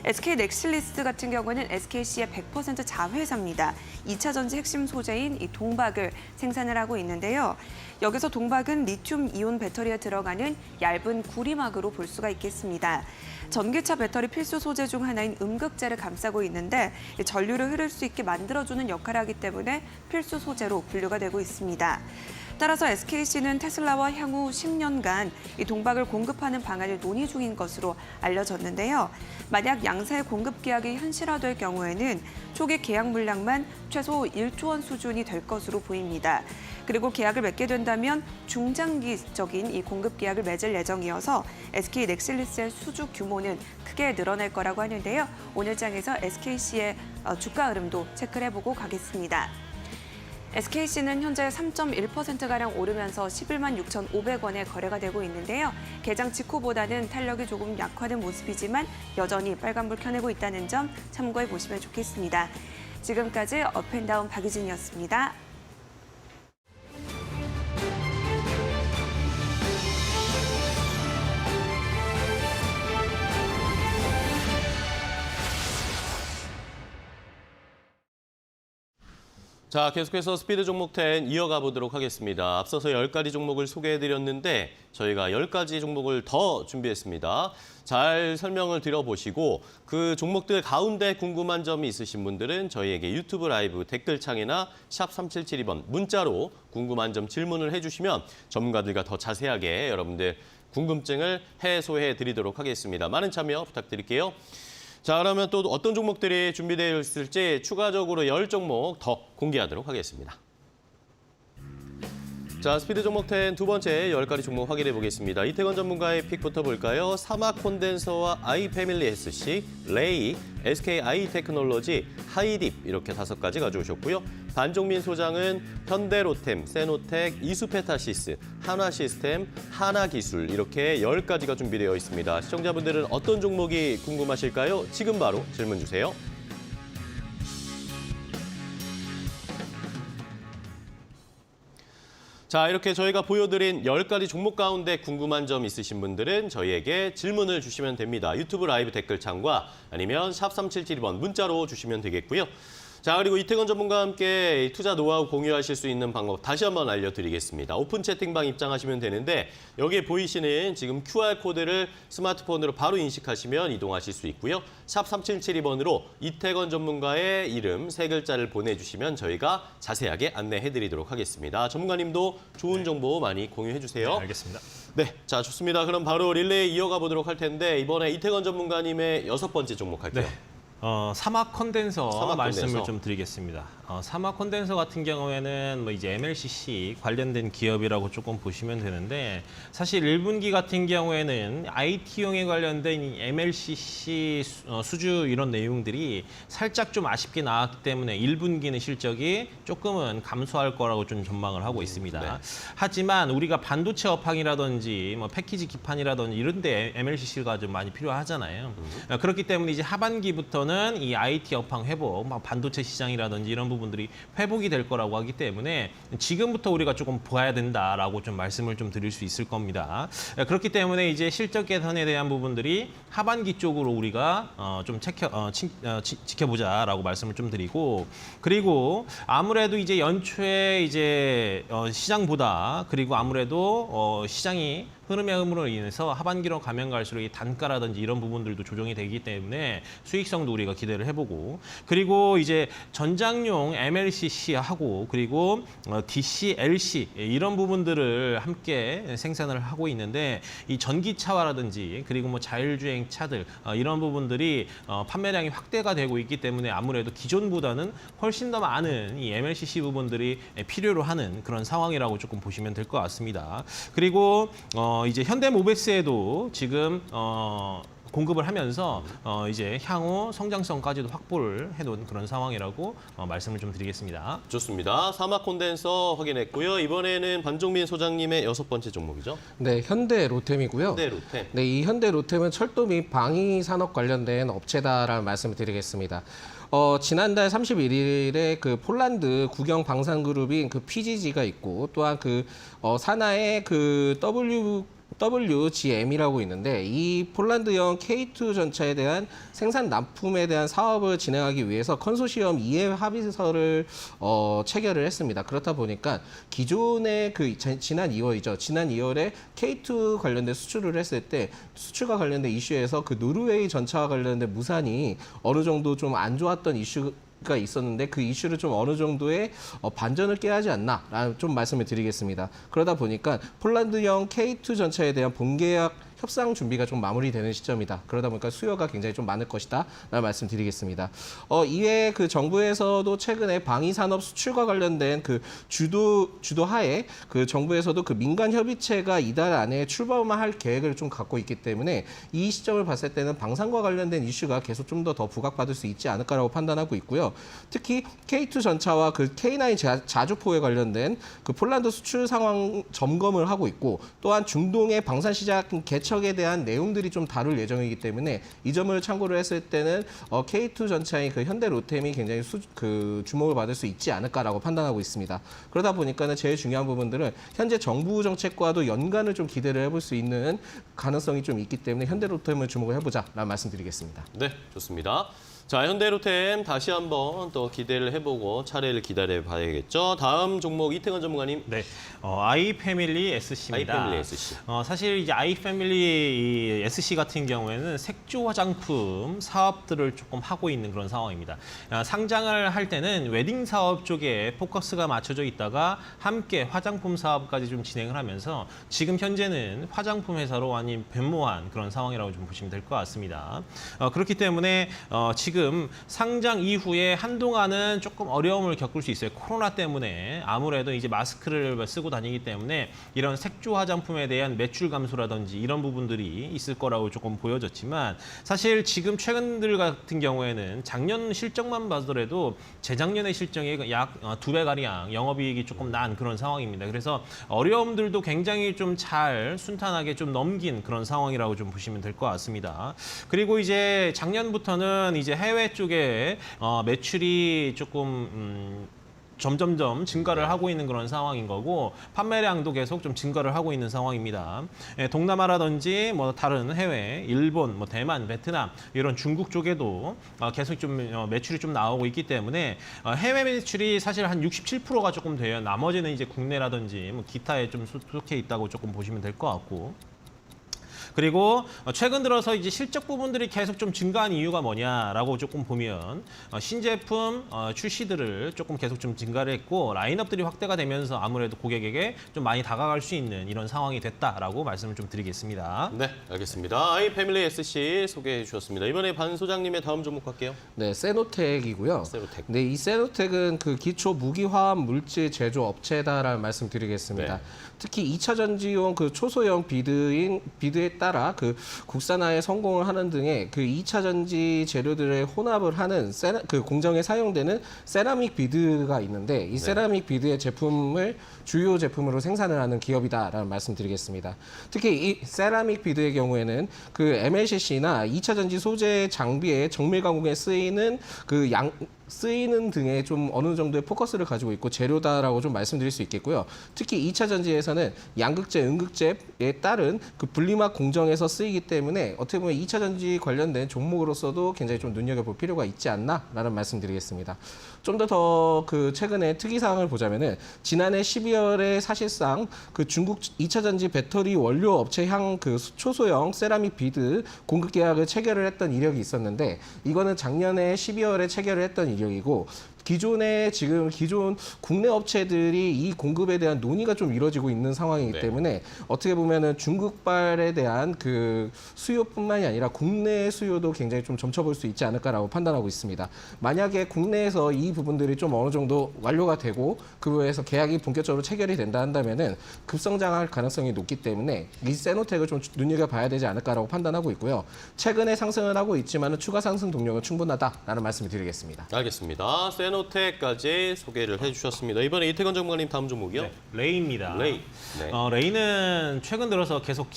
SK 넥실리스 같은 경우는 SKC의 100% 자회사입니다. 2차 전지 핵심 소재인 이 동박을 생산을 하고 있는데요. 여기서 동박은 리튬 이온 배터리에 들어가는 얇은 구리막으로 볼 수가 있겠습니다. 전기차 배터리 필수 소재 중 하나인 음극재를 감싸고 있는데 전류를 흐를 수 있게 만들어주는 역할을 하기 때문에 필수 소재로 분류가 되고 있습니다. 따라서 SKC는 테슬라와 향후 10년간 이 동박을 공급하는 방안을 논의 중인 것으로 알려졌는데요. 만약 양사의 공급 계약이 현실화될 경우에는 초기 계약 물량만 최소 1조 원 수준이 될 것으로 보입니다. 그리고 계약을 맺게 된다면 중장기적인 이 공급 계약을 맺을 예정이어서 SK 넥실리스의 수주 규모는 크게 늘어날 거라고 하는데요. 오늘 장에서 SKC의 주가 흐름도 체크를 해보고 가겠습니다. SKC는 현재 3.1%가량 오르면서 11만 6,500원에 거래가 되고 있는데요. 개장 직후보다는 탄력이 조금 약화된 모습이지만 여전히 빨간불 켜내고 있다는 점 참고해 보시면 좋겠습니다. 지금까지 업앤다운 박유진이었습니다. 자, 계속해서 스피드 종목 10 이어가 보도록 하겠습니다. 앞서서 10가지 종목을 소개해드렸는데 저희가 10가지 종목을 더 준비했습니다. 잘 설명을 드려보시고 그 종목들 가운데 궁금한 점이 있으신 분들은 저희에게 유튜브 라이브 댓글창이나 샵 3772번 문자로 궁금한 점 질문을 해주시면 전문가들과 더 자세하게 여러분들 궁금증을 해소해 드리도록 하겠습니다. 많은 참여 부탁드릴게요. 자, 그러면 또 어떤 종목들이 준비되어 있을지 추가적으로 10종목 더 공개하도록 하겠습니다. 자, 스피드 종목 10 두 번째 10가지 종목 확인해 보겠습니다. 이태건 전문가의 픽부터 볼까요? 사마 콘덴서와 아이패밀리 SC, 레이, SKI 테크놀로지, 하이딥 이렇게 5가지 가져오셨고요. 반종민 소장은 현대로템, 세노텍, 이수페타시스, 한화시스템, 하나기술 이렇게 10가지가 준비되어 있습니다. 시청자분들은 어떤 종목이 궁금하실까요? 지금 바로 질문 주세요. 자, 이렇게 저희가 보여드린 10가지 종목 가운데 궁금한 점 있으신 분들은 저희에게 질문을 주시면 됩니다. 유튜브 라이브 댓글창과 아니면 샵 3772번 문자로 주시면 되겠고요. 자, 그리고 이태건 전문가와 함께 투자 노하우 공유하실 수 있는 방법 다시 한번 알려드리겠습니다. 오픈 채팅방 입장하시면 되는데 여기에 보이시는 지금 QR코드를 스마트폰으로 바로 인식하시면 이동하실 수 있고요. 샵 3772번으로 이태건 전문가의 이름 3글자를 보내주시면 저희가 자세하게 안내해드리도록 하겠습니다. 전문가님도 좋은 정보 많이 공유해주세요. 네, 알겠습니다. 네, 자 좋습니다. 그럼 바로 릴레이 이어가 보도록 할 텐데 이번에 이태건 전문가님의 6번째 종목 할게요. 네. 사막 컨덴서 사막 말씀을 컨덴서. 좀 드리겠습니다. 사막 컨덴서 같은 경우에는 뭐 이제 MLCC 관련된 기업이라고 조금 보시면 되는데 사실 1분기 같은 경우에는 IT용에 관련된 이 MLCC 수주 이런 내용들이 살짝 좀 아쉽게 나왔기 때문에 1분기는 실적이 조금은 감소할 거라고 좀 전망을 하고 있습니다. 네. 하지만 우리가 반도체 업황이라든지 뭐 패키지 기판이라든지 이런 데 MLCC가 좀 많이 필요하잖아요. 그렇기 때문에 이제 하반기부터는 이 IT 업황 회복, 막 반도체 시장이라든지 이런 부분들이 회복이 될 거라고 하기 때문에 지금부터 우리가 조금 봐야 된다라고 좀 말씀을 좀 드릴 수 있을 겁니다. 그렇기 때문에 이제 실적 개선에 대한 부분들이 하반기 쪽으로 우리가 좀 지켜보자라고 말씀을 좀 드리고 그리고 아무래도 이제 연초에 이제 시장보다 그리고 아무래도 시장이 흐름의 흐름으로 인해서 하반기로 가면 갈수록 이 단가라든지 이런 부분들도 조정이 되기 때문에 수익성도 우리가 기대를 해보고 그리고 이제 전장용 MLCC하고 그리고 DC, LC 이런 부분들을 함께 생산을 하고 있는데 이 전기차와라든지 그리고 뭐 자율주행 차들 이런 부분들이 판매량이 확대가 되고 있기 때문에 아무래도 기존보다는 훨씬 더 많은 이 MLCC 부분들이 필요로 하는 그런 상황이라고 조금 보시면 될 것 같습니다. 그리고 이제 현대모비스에도 지금 공급을 하면서 이제 향후 성장성까지도 확보를 해놓은 그런 상황이라고 말씀을 좀 드리겠습니다. 좋습니다. 사막 콘덴서 확인했고요. 이번에는 반종민 소장님의 6번째 종목이죠. 네, 현대로템이고요. 현대로템. 네, 이 현대로템은 철도 및 방위 산업 관련된 업체다라는 말씀을 드리겠습니다. 지난달 31일에 그 폴란드 국영 방산그룹인 그 PGG가 있고 또한 그 산하의 그 WGM이라고 있는데 이 폴란드형 K2 전차에 대한 생산 납품에 대한 사업을 진행하기 위해서 컨소시엄 이해 합의서를 체결을 했습니다. 그렇다 보니까 기존의 그 지난 2월이죠. 지난 2월에 K2 관련된 수출을 했을 때 수출과 관련된 이슈에서 그 노르웨이 전차와 관련된 무산이 어느 정도 좀 안 좋았던 이슈가 있었는데 그 이슈를 좀 어느 정도의 반전을 깨하지 않나라는 좀 말씀을 드리겠습니다. 그러다 보니까 폴란드형 K2 전차에 대한 본계약 협상 준비가 좀 마무리되는 시점이다. 그러다 보니까 수요가 굉장히 좀 많을 것이다. 라는 말씀 드리겠습니다. 이외에 그 정부에서도 최근에 방위산업 수출과 관련된 그 주도하에 그 정부에서도 그 민간 협의체가 이달 안에 출범할 계획을 좀 갖고 있기 때문에 이 시점을 봤을 때는 방산과 관련된 이슈가 계속 좀 더 부각받을 수 있지 않을까라고 판단하고 있고요. 특히 K2 전차와 그 K9 자주포에 관련된 그 폴란드 수출 상황 점검을 하고 있고 또한 중동의 방산 시장 개척에 대한 내용들이 좀 다룰 예정이기 때문에 이 점을 참고를 했을 때는 K2 전차인 그 현대로템이 굉장히 주목을 받을 수 있지 않을까라고 판단하고 있습니다. 그러다 보니까는 제일 중요한 부분들은 현재 정부 정책과도 연관을 좀 기대를 해볼 수 있는 가능성이 좀 있기 때문에 현대로템을 주목을 해보자라는 말씀드리겠습니다. 네, 좋습니다. 자, 현대로템 다시 한번 또 기대를 해보고 차례를 기다려 봐야겠죠. 다음 종목 이태건 전문가님. 네, 아이패밀리 SC입니다. 아이패밀리 SC. 사실 이제 아이패밀리 SC 같은 경우에는 색조 화장품 사업들을 조금 하고 있는 그런 상황입니다. 상장을 할 때는 웨딩 사업 쪽에 포커스가 맞춰져 있다가 함께 화장품 사업까지 좀 진행을 하면서 지금 현재는 화장품 회사로 완전히 변모한 그런 상황이라고 좀 보시면 될 것 같습니다. 그렇기 때문에 지금 상장 이후에 한동안은 조금 어려움을 겪을 수 있어요. 코로나 때문에 아무래도 이제 마스크를 쓰고 다니기 때문에 이런 색조 화장품에 대한 매출 감소라든지 이런 부분들이 있을 거라고 조금 보여졌지만 사실 지금 최근들 같은 경우에는 작년 실적만 봐더라도 재작년의 실적이 약 2배가량 영업이익이 조금 난 그런 상황입니다. 그래서 어려움들도 굉장히 좀 잘 순탄하게 좀 넘긴 그런 상황이라고 좀 보시면 될 것 같습니다. 그리고 이제 작년부터는 이제 해외 쪽에 매출이 조금 점점점 증가를 하고 있는 그런 상황인 거고 판매량도 계속 좀 증가를 하고 있는 상황입니다. 동남아라든지 뭐 다른 해외, 일본, 뭐 대만, 베트남 이런 중국 쪽에도 계속 좀 매출이 좀 나오고 있기 때문에 해외 매출이 사실 한 67%가 조금 돼요. 나머지는 이제 국내라든지 뭐 기타에 좀 속해 있다고 조금 보시면 될 것 같고. 그리고 최근 들어서 이제 실적 부분들이 계속 좀 증가한 이유가 뭐냐라고 조금 보면 신제품 출시들을 조금 계속 좀 증가를 했고 라인업들이 확대가 되면서 아무래도 고객에게 좀 많이 다가갈 수 있는 이런 상황이 됐다라고 말씀을 좀 드리겠습니다. 네, 알겠습니다. 아이패밀리 SC 소개해 주셨습니다. 이번에 반 소장님의 다음 종목 갈게요. 네, 세노텍이고요. 세노텍. 네, 이 세노텍은 그 기초 무기화학 물질 제조 업체다라는 말씀드리겠습니다. 네. 특히 2차 전지용 그 초소형 비드에 따라 그 국산화에 성공을 하는 등의 그 2차 전지 재료들의 혼합을 하는 그 공정에 사용되는 세라믹 비드가 있는데 이 세라믹 비드의 제품을 주요 제품으로 생산을 하는 기업이다라는 말씀드리겠습니다. 특히 이 세라믹 비드의 경우에는 그 MLCC나 2차 전지 소재 장비의 정밀 가공에 쓰이는 쓰이는 등의 좀 어느 정도의 포커스를 가지고 있고 재료다라고 좀 말씀드릴 수 있겠고요. 특히 2차 전지에서는 양극재, 음극재에 따른 그 분리막 공정에서 쓰이기 때문에 어떻게 보면 2차 전지 관련된 종목으로서도 굉장히 좀 눈여겨볼 필요가 있지 않나라는 말씀드리겠습니다. 좀 더 그 최근에 특이사항을 보자면은 지난해 12월에 사실상 그 중국 2차 전지 배터리 원료 업체향 그 초소형 세라믹 비드 공급 계약을 체결을 했던 이력이 있었는데 이거는 작년에 12월에 체결을 했던 이력이고 기존 국내 업체들이 이 공급에 대한 논의가 좀 이루어지고 있는 상황이기 네. 때문에 어떻게 보면은 중국발에 대한 그 수요뿐만이 아니라 국내 수요도 굉장히 좀 점쳐볼 수 있지 않을까라고 판단하고 있습니다. 만약에 국내에서 이 부분들이 좀 어느 정도 완료가 되고 그거에서 계약이 본격적으로 체결이 된다 한다면은 급성장할 가능성이 높기 때문에 이 세노텍을 좀 눈여겨봐야 되지 않을까라고 판단하고 있고요. 최근에 상승을 하고 있지만은 추가 상승 동력은 충분하다라는 말씀을 드리겠습니다. 알겠습니다. 세노텍까지 소개를 해주셨습니다. 이번에 이태건 전문가님 다음 종목이요. 네, 레이입니다. 레이. 네. 레이는 최근 들어서 계속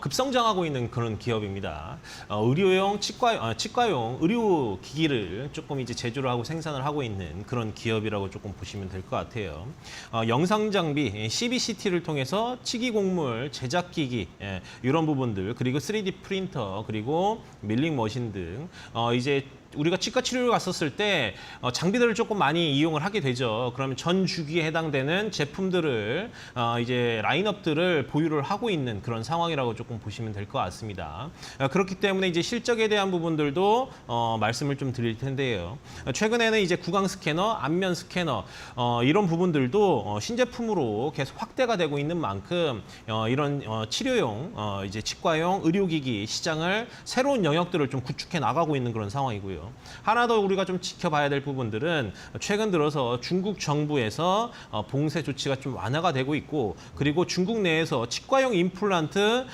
급성장하고 있는 그런 기업입니다. 의료용 치과용 의료 기기를 조금 이제 제조를 하고 생산을 하고 있는 그런 기업이라고 조금 보시면 될 것 같아요. 영상 장비 CBCT를 통해서 치기 곡물 제작 기기 이런 부분들 그리고 3D 프린터 그리고 밀링 머신 등 이제 우리가 치과 치료를 갔었을 때 장비들을 조금 많이 이용을 하게 되죠. 그러면 전 주기에 해당되는 제품들을 이제 라인업들을 보유를 하고 있는 그런 상황이라고 조금 보시면 될 것 같습니다. 그렇기 때문에 이제 실적에 대한 부분들도 말씀을 좀 드릴 텐데요. 최근에는 이제 구강 스캐너, 안면 스캐너 이런 부분들도 신제품으로 계속 확대가 되고 있는 만큼 이런 치료용 이제 치과용 의료기기 시장을 새로운 영역들을 좀 구축해 나가고 있는 그런 상황이고요. 하나 더 우리가 좀 지켜봐야 될 부분들은 최근 들어서 중국 정부에서 봉쇄 조치가 좀 완화가 되고 있고 그리고 중국 내에서 치과용 임플란트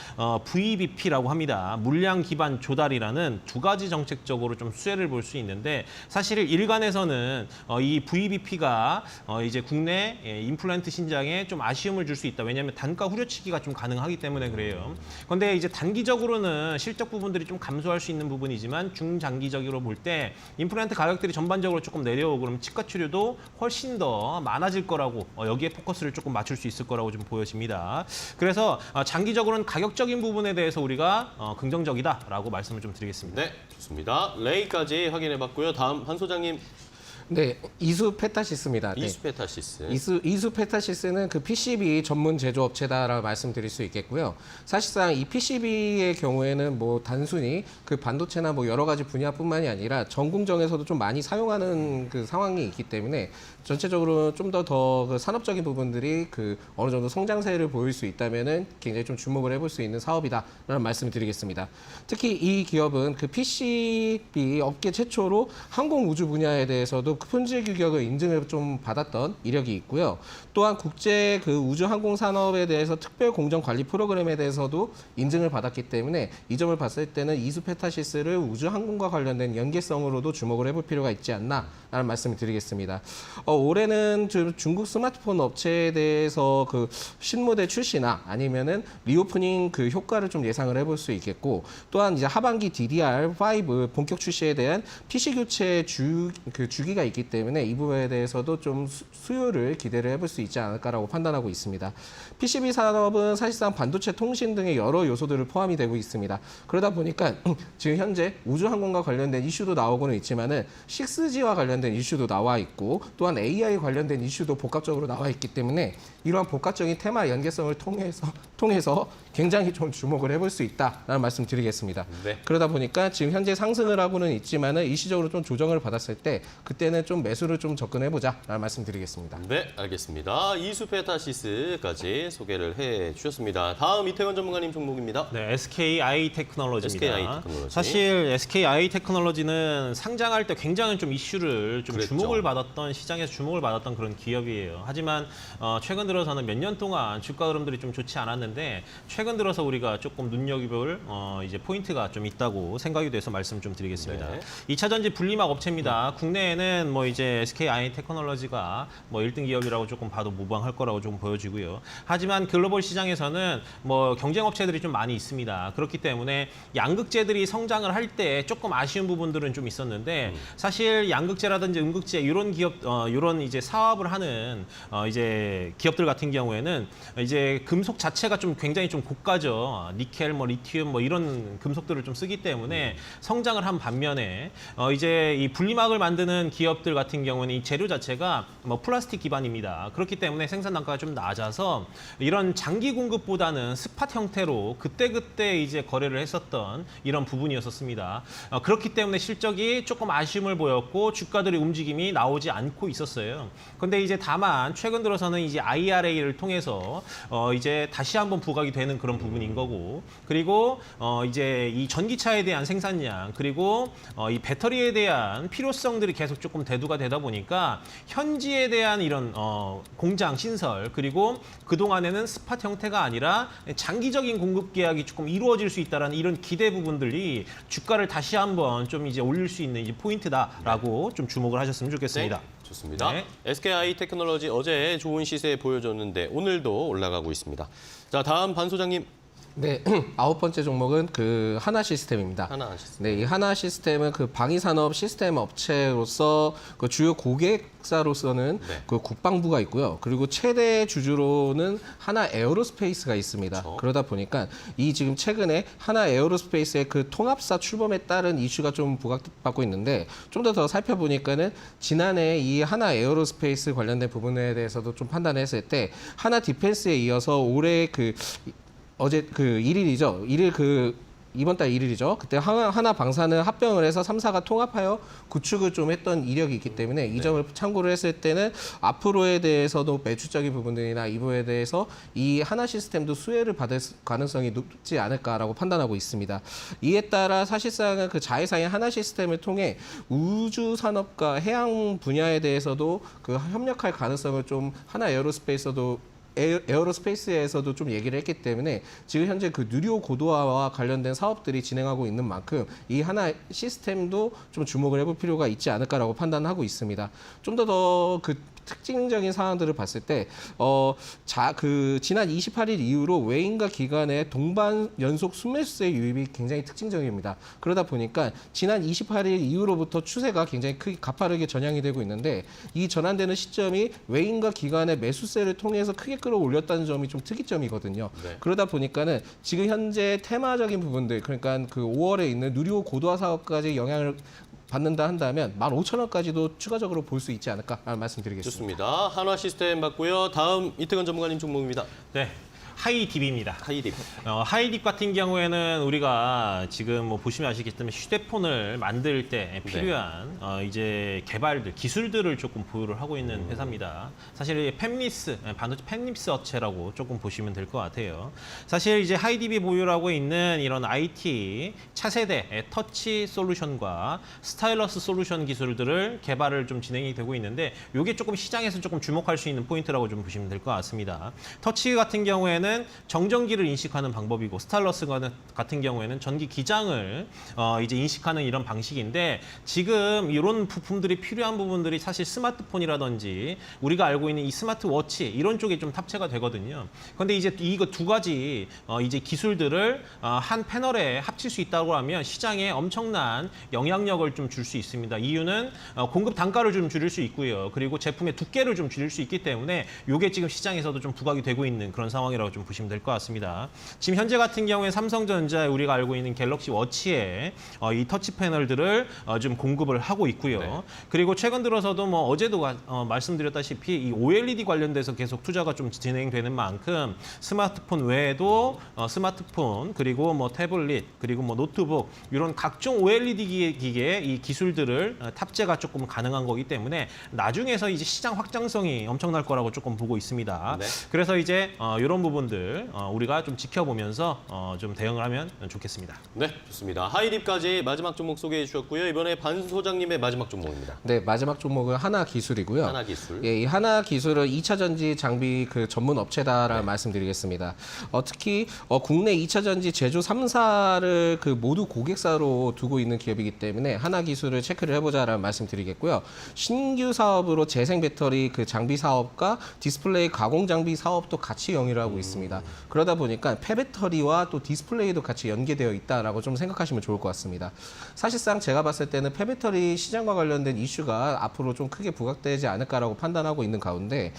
VBP라고 합니다. 물량 기반 조달이라는 두 가지 정책적으로 좀 수혜를 볼 수 있는데 사실 일간에서는 이 VBP가 이제 국내 임플란트 신장에 좀 아쉬움을 줄 수 있다. 왜냐하면 단가 후려치기가 좀 가능하기 때문에 그래요. 그런데 이제 단기적으로는 실적 부분들이 좀 감소할 수 있는 부분이지만 중장기적으로 볼 때 임플란트 가격들이 전반적으로 조금 내려오고 그러면 치과 치료도 훨씬 더 많아질 거라고 여기에 포커스를 조금 맞출 수 있을 거라고 좀 보여집니다. 그래서 장기적으로는 가격적인 부분에 대해서 우리가 긍정적이다라고 말씀을 좀 드리겠습니다. 네, 좋습니다. 레이까지 확인해봤고요. 다음 한 소장님. 네, 이수페타시스입니다. 네. 이수페타시스. 이수페타시스는 그 PCB 전문 제조업체다라고 말씀드릴 수 있겠고요. 사실상 이 PCB의 경우에는 뭐 단순히 그 반도체나 뭐 여러 가지 분야뿐만이 아니라 전 공정에서도 좀 많이 사용하는 그 상황이 있기 때문에 전체적으로 좀 더 그 산업적인 부분들이 그 어느 정도 성장세를 보일 수 있다면은 굉장히 좀 주목을 해볼 수 있는 사업이다라는 말씀을 드리겠습니다. 특히 이 기업은 그 PCB 업계 최초로 항공 우주 분야에 대해서도 품질 규격을 인증을 좀 받았던 이력이 있고요. 또한 국제 그 우주 항공 산업에 대해서 특별 공정 관리 프로그램에 대해서도 인증을 받았기 때문에 이 점을 봤을 때는 이수페타시스를 우주 항공과 관련된 연계성으로도 주목을 해볼 필요가 있지 않나라는 말씀을 드리겠습니다. 올해는 중국 스마트폰 업체에 대해서 그 신모델 출시나 아니면은 리오프닝 그 효과를 좀 예상을 해볼 수 있겠고, 또한 이제 하반기 DDR5 본격 출시에 대한 PC 교체 주기가 있기 때문에 이 부분에 대해서도 좀 수요를 기대를 해볼 수 있지 않을까라고 판단하고 있습니다. PCB 산업은 사실상 반도체, 통신 등의 여러 요소들을 포함이 되고 있습니다. 그러다 보니까 지금 현재 우주항공과 관련된 이슈도 나오고는 있지만은 6G와 관련된 이슈도 나와 있고, 또한 AI 관련된 이슈도 복합적으로 나와 있기 때문에 이러한 복합적인 테마 연계성을 통해서 굉장히 좀 주목을 해볼 수 있다라는 말씀 드리겠습니다. 네. 그러다 보니까 지금 현재 상승을 하고는 있지만은 일시적으로 좀 조정을 받았을 때 그때는 좀 매수를 좀 접근해보자라는 말씀 드리겠습니다. 네, 알겠습니다. 이수페타시스까지 소개를 해주셨습니다. 다음 이태원 전문가님 종목입니다. 네, SKI 테크놀로지입니다. SKI 테크놀로지. 사실 SKI 테크놀로지는 상장할 때 굉장히 좀 이슈를 좀 그랬죠. 주목을 받았던, 시장에서 주목을 받았던 그런 기업이에요. 하지만 최근 들어서는 몇 년 동안 주가 흐름들이 좀 좋지 않았는데 최근 들어서 우리가 조금 눈여겨볼 이제 포인트가 좀 있다고 생각이 돼서 말씀 좀 드리겠습니다. 네. 2차 전지 분리막 업체입니다. 국내에는 뭐 이제 SKI 테크놀로지가 뭐 1등 기업이라고 조금 봐도 무방할 거라고 좀 보여지고요. 하지만 글로벌 시장에서는 뭐 경쟁 업체들이 좀 많이 있습니다. 그렇기 때문에 양극재들이 성장을 할 때 조금 아쉬운 부분들은 좀 있었는데 사실 양극재라든지 음극재 이런 기업 이런 이제 사업을 하는 이제 기업들 같은 경우에는 이제 금속 자체가 좀 굉장히 좀 고가죠. 니켈, 뭐 리튬, 뭐 이런 금속들을 좀 쓰기 때문에 성장을 한 반면에 이제 이 분리막을 만드는 기업들 같은 경우는 이 재료 자체가 뭐 플라스틱 기반입니다. 그렇기 때문에 생산 단가가 좀 낮아서 이런 장기 공급보다는 스팟 형태로 그때그때 이제 거래를 했었던 이런 부분이었습니다. 그렇기 때문에 실적이 조금 아쉬움을 보였고 주가들의 움직임이 나오지 않고 있었어요. 근데 이제 다만 최근 들어서는 이제 IRA를 통해서 이제 다시 한번 부각이 되는 그런 부분인 거고, 그리고 이제 이 전기차에 대한 생산량, 그리고 이 배터리에 대한 필요성들이 계속 조금 대두가 되다 보니까 현지에 대한 이런 공장 신설, 그리고 그동안에는 스팟 형태가 아니라 장기적인 공급 계약이 조금 이루어질 수 있다는 이런 기대 부분들이 주가를 다시 한번 좀 이제 올릴 수 있는 이제 포인트다라고 좀 주목을 하셨으면 좋겠습니다. 네, 좋습니다. 네. SKI 테크놀로지 어제 좋은 시세 보여줬는데 오늘도 올라가고 있습니다. 자, 다음 반 소장님. 네, 아홉 번째 종목은 그 하나 시스템입니다. 하나 시스템. 네, 이 하나 시스템은 그 방위산업 시스템 업체로서 그 주요 고객사로서는 네. 그 국방부가 있고요. 그리고 최대 주주로는 하나 에어로스페이스가 있습니다. 그렇죠. 그러다 보니까 이 지금 최근에 하나 에어로스페이스의 그 통합사 출범에 따른 이슈가 좀 부각받고 있는데 좀 더 살펴보니까는 지난해 이 하나 에어로스페이스 관련된 부분에 대해서도 좀 판단했을 때 하나 디펜스에 이어서 올해 그 어제 그 1일이죠. 1일 그 이번 달 1일이죠. 그때 하나 방사는 합병을 해서 3사가 통합하여 구축을 좀 했던 이력이 있기 때문에 이 점을 참고를 했을 때는 앞으로에 대해서도 매출적인 부분들이나 이 부분에 대해서 이 하나 시스템도 수혜를 받을 가능성이 높지 않을까라고 판단하고 있습니다. 이에 따라 사실상은 그 자회사인 하나 시스템을 통해 우주 산업과 해양 분야에 대해서도 그 협력할 가능성을 좀 하나 에어로스페이스도 에어로스페이스에서도 좀 얘기를 했기 때문에 지금 현재 그 누리호 고도화와 관련된 사업들이 진행하고 있는 만큼 이 하나 시스템도 좀 주목을 해볼 필요가 있지 않을까라고 판단하고 있습니다. 좀 더 그 특징적인 사항들을 봤을 때, 지난 28일 이후로 외인과 기관의 동반 연속 순매수세 유입이 굉장히 특징적입니다. 그러다 보니까 지난 28일 이후로부터 추세가 굉장히 크게 가파르게 전향이 되고 있는데 이 전환되는 시점이 외인과 기관의 매수세를 통해서 크게 끌어올렸다는 점이 좀 특이점이거든요. 네. 그러다 보니까는 지금 현재 테마적인 부분들, 그러니까 그 5월에 있는 누리호 고도화 사업까지 영향을 받는다 한다면 15,000원까지도 추가적으로 볼 수 있지 않을까라는 말씀드리겠습니다. 좋습니다. 한화 시스템 봤고요. 다음 이태근 전문가님 종목입니다. 네. 하이딥입니다. 하이딥. 하이딥 같은 경우에는 우리가 지금 뭐 보시면 아시겠지만 휴대폰을 만들 때 필요한 이제 개발들, 기술들을 조금 보유를 하고 있는 회사입니다. 사실 팹리스, 반도체 팹리스 업체라고 조금 보시면 될 것 같아요. 사실 이제 하이딥이 보유하고 있는 이런 IT 차세대 터치 솔루션과 스타일러스 솔루션 기술들을 개발을 좀 진행이 되고 있는데 이게 조금 시장에서 조금 주목할 수 있는 포인트라고 좀 보시면 될 것 같습니다. 터치 같은 경우에는 정전기를 인식하는 방법이고 스타일러스 같은 경우에는 전기 기장을 이제 인식하는 이런 방식인데 지금 이런 부품들이 필요한 부분들이 사실 스마트폰이라든지 우리가 알고 있는 이 스마트워치 이런 쪽에 좀 탑재가 되거든요. 그런데 이제 이거 두 가지 이제 기술들을 한 패널에 합칠 수 있다고 하면 시장에 엄청난 영향력을 좀 줄 수 있습니다. 이유는 공급 단가를 좀 줄일 수 있고요. 그리고 제품의 두께를 좀 줄일 수 있기 때문에 이게 지금 시장에서도 좀 부각이 되고 있는 그런 상황이라고 좀 보시면 될 것 같습니다. 지금 현재 같은 경우에 삼성전자에 우리가 알고 있는 갤럭시 워치에 이 터치 패널들을 좀 공급을 하고 있고요. 네. 그리고 최근 들어서도 뭐 어제도 말씀드렸다시피 이 OLED 관련돼서 계속 투자가 좀 진행되는 만큼 스마트폰 외에도 스마트폰 그리고 뭐 태블릿 그리고 뭐 노트북 이런 각종 OLED 기기에 이 기술들을 탑재가 조금 가능한 거기 때문에 나중에서 이제 시장 확장성이 엄청날 거라고 조금 보고 있습니다. 네. 그래서 이제 이런 부분들 우리가 좀 지켜보면서 좀 대응을 하면 좋겠습니다. 네, 좋습니다. 하이딥까지 마지막 종목 소개해 주셨고요. 이번에 반 소장님의 마지막 종목입니다. 네, 마지막 종목은 하나기술이고요. 하나기술. 예, 이 하나기술은 2차 전지 장비 그 전문 업체다라는 말씀드리겠습니다. 특히 국내 2차 전지 제조 3사를 그 모두 고객사로 두고 있는 기업이기 때문에 하나기술을 체크를 해보자라는 말씀드리겠고요. 신규 사업으로 재생 배터리 그 장비 사업과 디스플레이 가공 장비 사업도 같이 영위를 하고 있습니다. 그러다 보니까 폐배터리와 또 디스플레이도 같이 연계되어 있다라고 좀 생각하시면 좋을 것 같습니다. 사실상 제가 봤을 때는 폐배터리 시장과 관련된 이슈가 앞으로 좀 크게 부각되지 않을까라고 판단하고 있는 가운데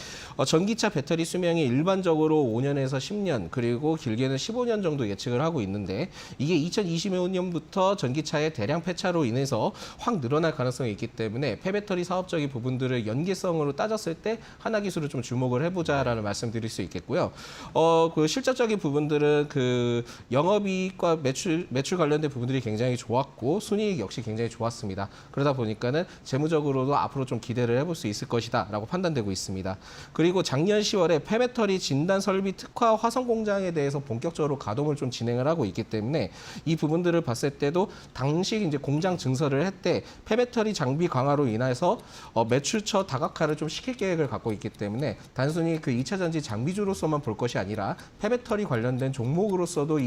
전기차 배터리 수명이 일반적으로 5년에서 10년 그리고 길게는 15년 정도 예측을 하고 있는데 이게 2025년부터 전기차의 대량 폐차로 인해서 확 늘어날 가능성이 있기 때문에 폐배터리 사업적인 부분들을 연계성으로 따졌을 때 하나기술을 좀 주목을 해보자라는 말씀드릴 수 있겠고요. 그 실질적인 부분들은 그 영업이익과 매출 관련된 부분들이 굉장히 좋았고 순이익 역시 굉장히 좋았습니다. 그러다 보니까는 재무적으로도 앞으로 좀 기대를 해볼 수 있을 것이다라고 판단되고 있습니다. 그리고 작년 10월에 폐배터리 진단 설비 특화 화성 공장에 대해서 본격적으로 가동을 좀 진행을 하고 있기 때문에 이 부분들을 봤을 때도 당시 이제 공장 증설을 했대 폐배터리 장비 강화로 인해서 매출처 다각화를 좀 시킬 계획을 갖고 있기 때문에 단순히 그 2차 전지 장비주로서만 볼 것이 아니라 폐배터리 관련된 종목으로서도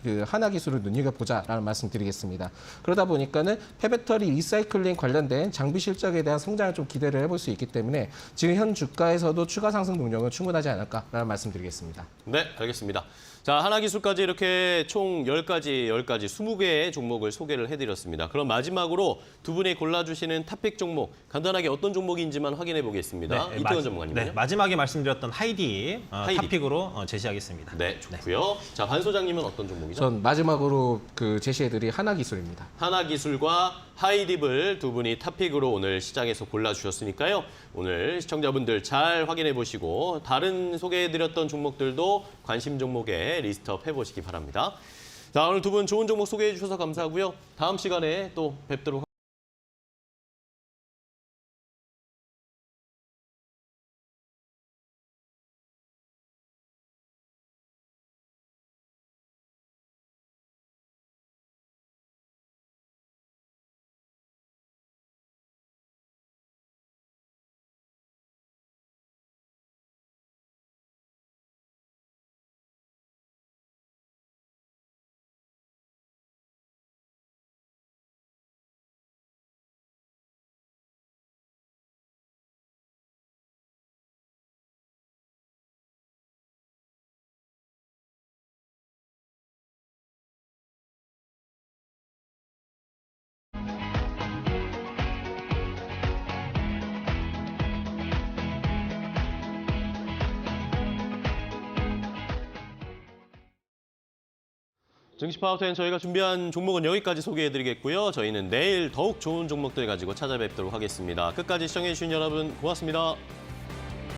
그 하나기술을 눈여겨보자라는 말씀드리겠습니다. 그러다 보니까는 폐배터리 리사이클링 관련된 장비 실적에 대한 성장을 좀 기대를 해볼 수 있기 때문에 지금 현 주가에서도 추가 상승 동력은 충분하지 않을까라는 말씀드리겠습니다. 네, 알겠습니다. 자, 하나기술까지 이렇게 총 10가지, 20개의 종목을 소개를 해드렸습니다. 그럼 마지막으로 두 분이 골라주시는 탑픽 종목, 간단하게 어떤 종목인지만 확인해 보겠습니다. 이태원 전문가님은요? 네, 마지막에 말씀드렸던 하이딥 하이딥. 탑픽으로 제시하겠습니다. 네, 좋고요. 자, 반 소장님은 어떤 종목이죠? 전 마지막으로 그 제시해드릴 하나기술입니다. 하나기술과 하이딥을 두 분이 탑픽으로 오늘 시장에서 골라주셨으니까요. 오늘 시청자분들 잘 확인해 보시고 다른 소개해드렸던 종목들도 관심 종목에 리스트업 해보시기 바랍니다. 자, 오늘 두 분 좋은 종목 소개해 주셔서 감사하고요. 다음 시간에 또 뵙도록 하겠습니다. 증시 파워텐 저희가 준비한 종목은 여기까지 소개해드리겠고요. 저희는 내일 더욱 좋은 종목들 가지고 찾아뵙도록 하겠습니다. 끝까지 시청해주신 여러분 고맙습니다.